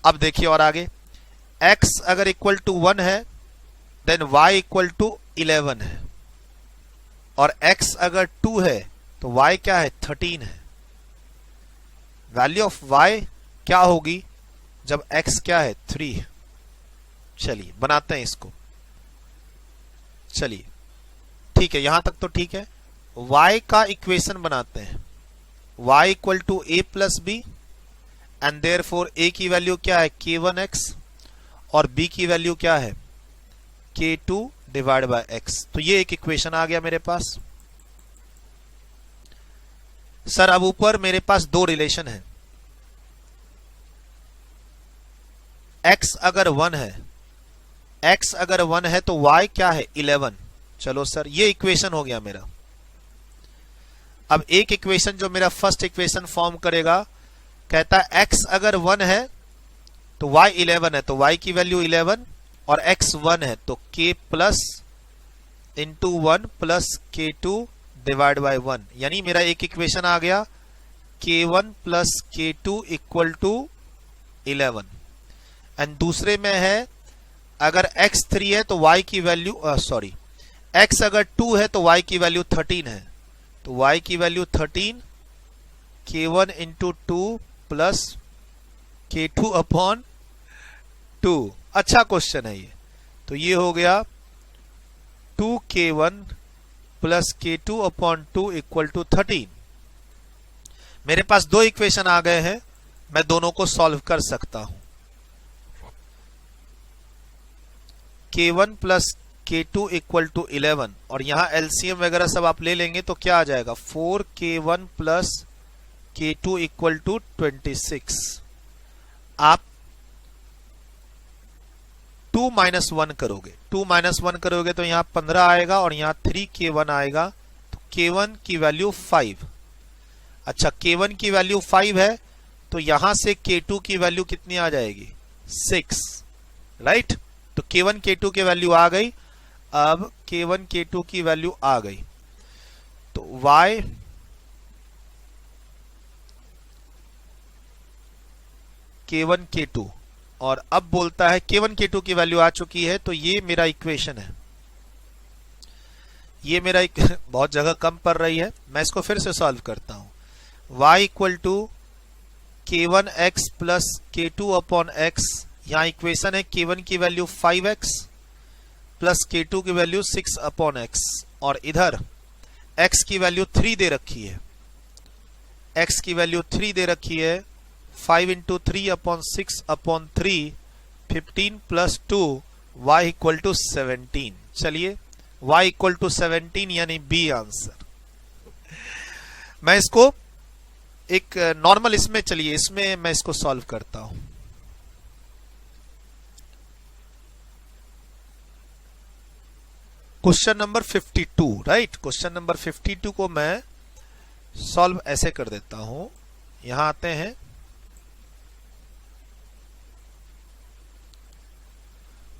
अब देखिए और आगे, x अगर = 1 है देन y = 11 है, और x अगर 2 है तो y क्या है? 13 है। वैल्यू ऑफ y क्या होगी जब x क्या है? 3। चलिए बनाते हैं इसको, चलिए ठीक है, यहां तक तो ठीक है। y का इक्वेशन बनाते हैं, y = A + B and therefore A की वैल्यू क्या है? K1x, और B की वैल्यू क्या है? K2/x। तो ये एक इक्वेशन आ गया मेरे पास। सर अब ऊपर मेरे पास 2 रिलेशन है, x अगर 1 है, x अगर 1 है तो y क्या है? 11। चलो सर ये इक्वेशन हो गया मेरा। अब एक इक्वेशन जो मेरा फर्स्ट इक्वेशन फॉर्म करेगा, कहता है x अगर 1 है तो y 11 है, तो y की वैल्यू 11, और x 1 है तो k + 1 + K2/1। यानी मेरा एक इक्वेशन आ गया K1 + K2 = 11। एंड दूसरे में है अगर x 3 है तो y की वैल्यू x अगर 2 है तो y की वैल्यू 13 है, तो y की value 13 K1 into 2 plus K2 upon 2। अच्छा क्वेश्चन है ये। तो ये हो गया 2K1 plus K2 upon 2 equal to 13। मेरे पास दो इक्वेशन आ गए हैं, मैं दोनों को सॉल्व कर सकता हूं। K1 plus K2 equal to 11 और यहां एलसीएम वगैरह सब आप ले लेंगे तो क्या आ जाएगा 4K1 plus K2 equal to 26। आप 2 माइनस 1 करोगे, 2 माइनस 1 करोगे तो यहां 15 आएगा और यहां 3K1 आएगा। तो K1 की वैल्यू 5। अच्छा, K1 की वैल्यू 5 है तो यहां से K2 की वैल्यू कितनी आ जाएगी 6, राइट। तो K1 K2 की वैल्यू आ गई। अब K1 K2 की वैल्यू आ गई तो y K1 K2 और अब बोलता है K1 K2 की वैल्यू आ चुकी है। तो ये मेरा इक्वेशन है, ये मेरा बहुत जगह कम पड़ रही है, मैं इसको फिर से सॉल्व करता हूं। y equal to K1x plus K2 upon x। यहां इक्वेशन है K1 की वैल्यू 5x प्लस K2 की वैल्यू 6 अपॉन x और इधर x की वैल्यू 3 दे रखी है, x की वैल्यू 3 दे रखी है। 5 into 3 upon 6 upon 3 15 plus 2 y equal to 17। चलिए y इक्वल टू 17 यानी बी आंसर। मैं इसको एक नॉर्मल इसमें, चलिए इसमें मैं इसको सॉल्व करता हूं। Question number 52, right. Question number 52 को मैं सॉल्व ऐसे कर देता हूं। यहां आते हैं,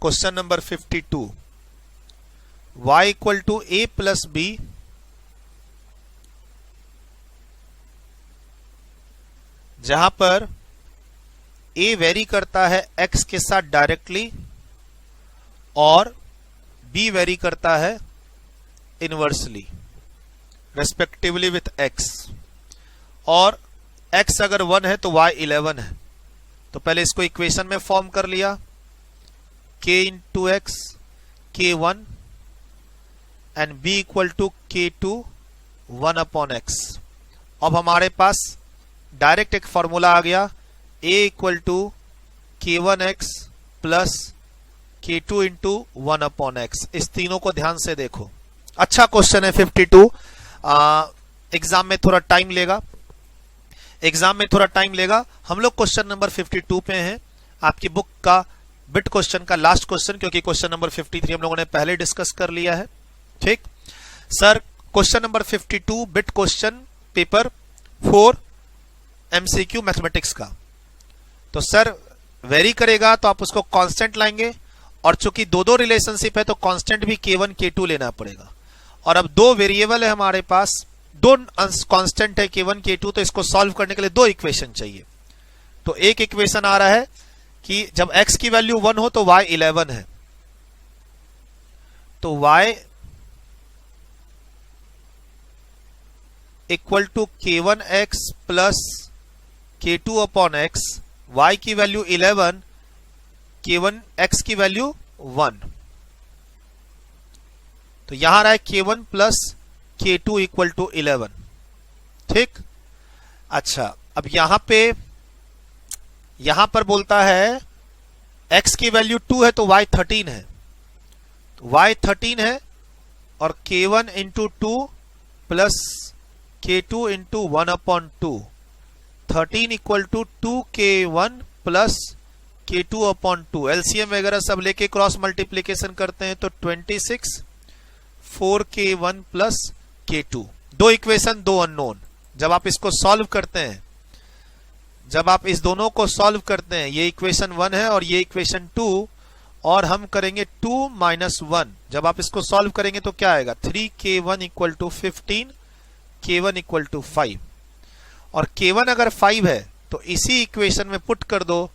question number 52, y equal to a plus B जहां पर a वेरी करता है x के साथ डायरेक्टली और b वेरी करता है इनवर्सली रेस्पेक्टिवली विथ x, और x अगर 1 है तो y 11 है। तो पहले इसको इक्वेशन में फॉर्म कर लिया, k into X K1 and b equal to K2 1 upon x। अब हमारे पास डायरेक्ट एक फॉर्मूला आ गया, a equal to K1x plus K2 into 1 upon x। इस तीनों को ध्यान से देखो, अच्छा क्वेश्चन है 52। एग्जाम में थोड़ा टाइम लेगा, एग्जाम में थोड़ा टाइम लेगा। हम लोग क्वेश्चन नंबर 52 पे हैं, आपकी बुक का बिट क्वेश्चन का लास्ट क्वेश्चन, क्योंकि क्वेश्चन नंबर 53 हम लोगों ने पहले डिस्कस कर लिया है। ठीक sir, question number 52 bit question paper 4 MCQ mathematics का। तो सर वेरी करेगा तो आप उसको कांस्टेंट लाएंगे, और चूंकि दो रिलेशनशिप है तो कांस्टेंट भी K1 K2 लेना पड़ेगा। और अब दो वेरिएबल है हमारे पास, दो कांस्टेंट है K1 K2, तो इसको सॉल्व करने के लिए दो इक्वेशन चाहिए। तो एक इक्वेशन आ रहा है कि जब x की वैल्यू 1 हो तो y 11 है, तो y equal to K1x plus K2 upon x, y की वैल्यू 11, K1 x की वैल्यू 1। तो यहां रहा है K1 plus K2 equal to 11। ठीक, अच्छा अब यहां पर बोलता है x की वैल्यू 2 है तो y 13 है, तो y 13 है और K1 into 2 plus K2 into 1 upon 2, 13 equal to 2K1 plus K2 upon 2। LCM वगैरह सब लेके क्रॉस मल्टीप्लीकेशन करते हैं तो 26, 4K1 प्लस K2। दो इक्वेशन दो अननोन। जब आप इसको सॉल्व करते हैं, जब आप इस दोनों को सॉल्व करते हैं, ये इक्वेशन 1 है और ये इक्वेशन 2, और हम करेंगे 2 माइनस 1। जब आप इसको सॉल्व करेंगे तो क्या आएगा 3K1 equal to 15, K1 equal to 5। और K1 अगर 5 है तो इसी इक्वेशन में पुट कर दो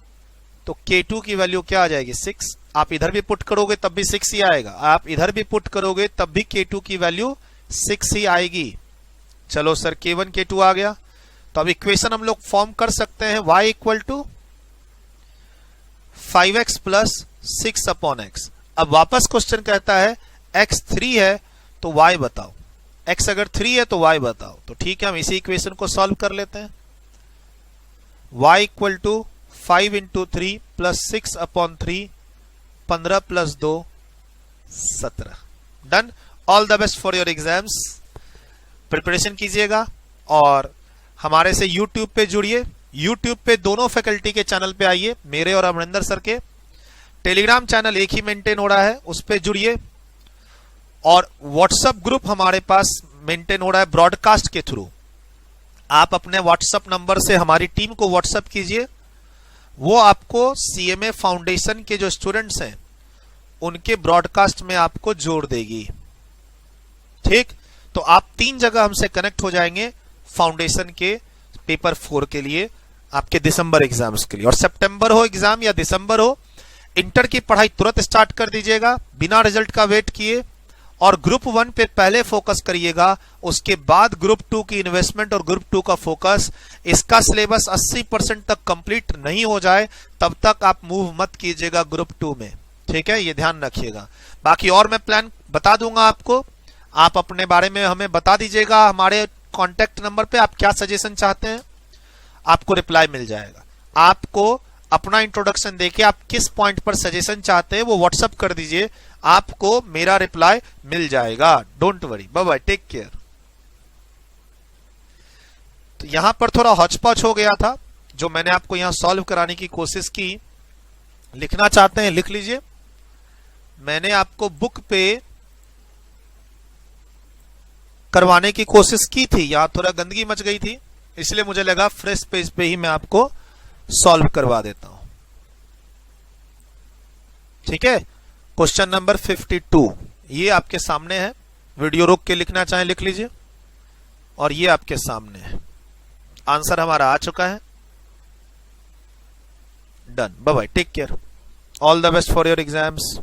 तो K2 की वैल्यू क्या आ जाएगी 6। आप इधर भी पुट करोगे तब भी 6 ही आएगा, आप इधर भी पुट करोगे तब भी K2 की वैल्यू 6 ही आएगी। चलो सर K1 K2 आ गया, तो अब इक्वेशन हम लोग फॉर्म कर सकते हैं y equal to 5x plus 6 upon x। अब वापस क्वेश्चन कहता है x 3 है तो y बताओ, x अगर 3 है तो y बताओ। तो ठीक है, हम इसी इक्वेशन को सॉल्व कर लेते हैं। y equal to 5 into 3 plus 6 upon 3, 15 plus 2 17। Done. All the best for your exams. Preparation कीजिएगा और हमारे से YouTube पे जुड़िए। YouTube पे दोनों फैकल्टी के चैनल पे आइए, मेरे और अमरिंदर सर के। टेलीग्राम चैनल एक ही मेंटेन हो रहा है, उस पे जुड़िए। और व्हाट्सएप ग्रुप हमारे पास मेंटेन हो रहा है ब्रॉडकास्ट के थ्रू। आप अपने व्हाट्सएप नंबर से हमारी टीम को व्हाट्सएप कीजिए, वो आपको CMA फाउंडेशन के जो स्टूडेंट्स हैं उनके ब्रॉडकास्ट में आपको जोड़ देगी। ठीक, तो आप 3 जगह हमसे कनेक्ट हो जाएंगे फाउंडेशन के पेपर 4 के लिए, आपके दिसंबर एग्जाम्स के लिए। और सितंबर हो एग्जाम या दिसंबर हो, इंटर की पढ़ाई तुरंत स्टार्ट कर दीजिएगा बिना रिजल्ट का वेट किए। और ग्रुप 1 पे पहले फोकस करिएगा, उसके बाद ग्रुप 2 की इन्वेस्टमेंट और ग्रुप 2 का फोकस। इसका सिलेबस 80% तक कंप्लीट नहीं हो जाए तब तक आप मूव मत कीजिएगा ग्रुप 2 में। ठीक है, ये ध्यान रखिएगा। बाकी और मैं प्लान बता दूंगा आपको, आप अपने बारे में हमें बता दीजिएगा हमारे कॉन्टेक्ट नंबर पे, आप क्या सजेशन चाहते हैं, आपको रिप्लाई मिल जाएगा। आपको अपना इंट्रोडक्शन देके आप किस पॉइंट पर सजेशन चाहते हैं वो व्हाट्सएप कर दीजिए, आपको मेरा रिप्लाई मिल जाएगा। Don't worry, bye bye, take care. तो यहां पर थोड़ा हौच-पौच हो गया था जो मैंने आपको यहां सॉल्व कराने की कोशिश की। लिखना चाहते हैं लिख लीजिए। मैंने आपको बुक पे करवाने की कोशिश की थी, यहां थोड़ा गंदगी मच गई थी, इसलिए मुझे लगा फ्रेश पेज पे ही मैं आपको सॉल्व करवा देता हूं। ठीक है, क्वेश्चन नंबर 52 ये आपके सामने है। वीडियो रोक के लिखना चाहें लिख लीजिए। और ये आपके सामने है, आंसर हमारा आ चुका है। Done, bye bye, take care, all the best for your exams.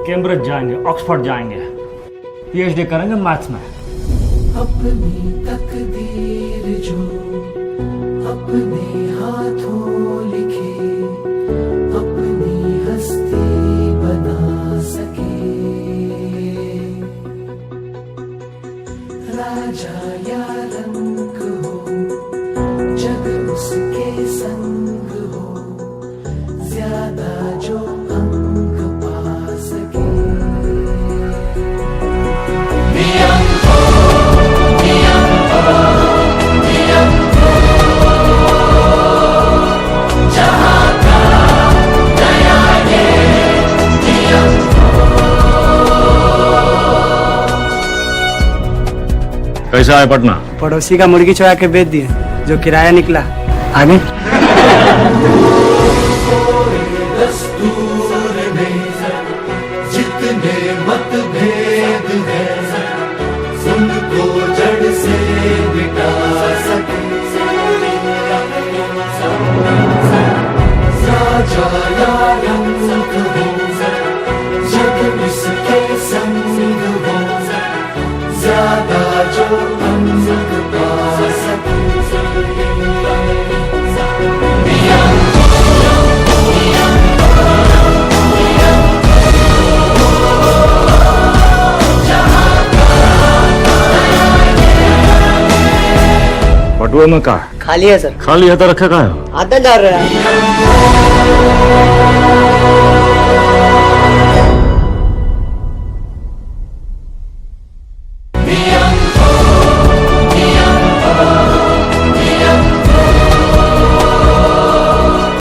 Cambridge जाएंगे, ऑक्सफोर्ड जाएंगे, पीएचडी करेंगे मैथ्स में। अपनी तकदीर जो अपने हाथों लिखे, अपनी हस्ती बना सके। राजा या रंग हो, जग उसके संग हो, ज्यादा जो अंक पा सके। नियम हो, नियम हो, नियम हो, जहाँ का नया ये नियम कैसा है पटना? पड़ोसी का मुर्गी चुरा के बेच दिए, जो किराया निकला। आगे दस्तूर में जितने मतभेद हैं, उनको जड़ से मिटा सके। राजा या रंग हो, जग इसके संग हो, ज्यादा जो अंक पा सके। पटुआ में का खाली है सर। खाली है तो रखे का है? आधा डाल रहा है।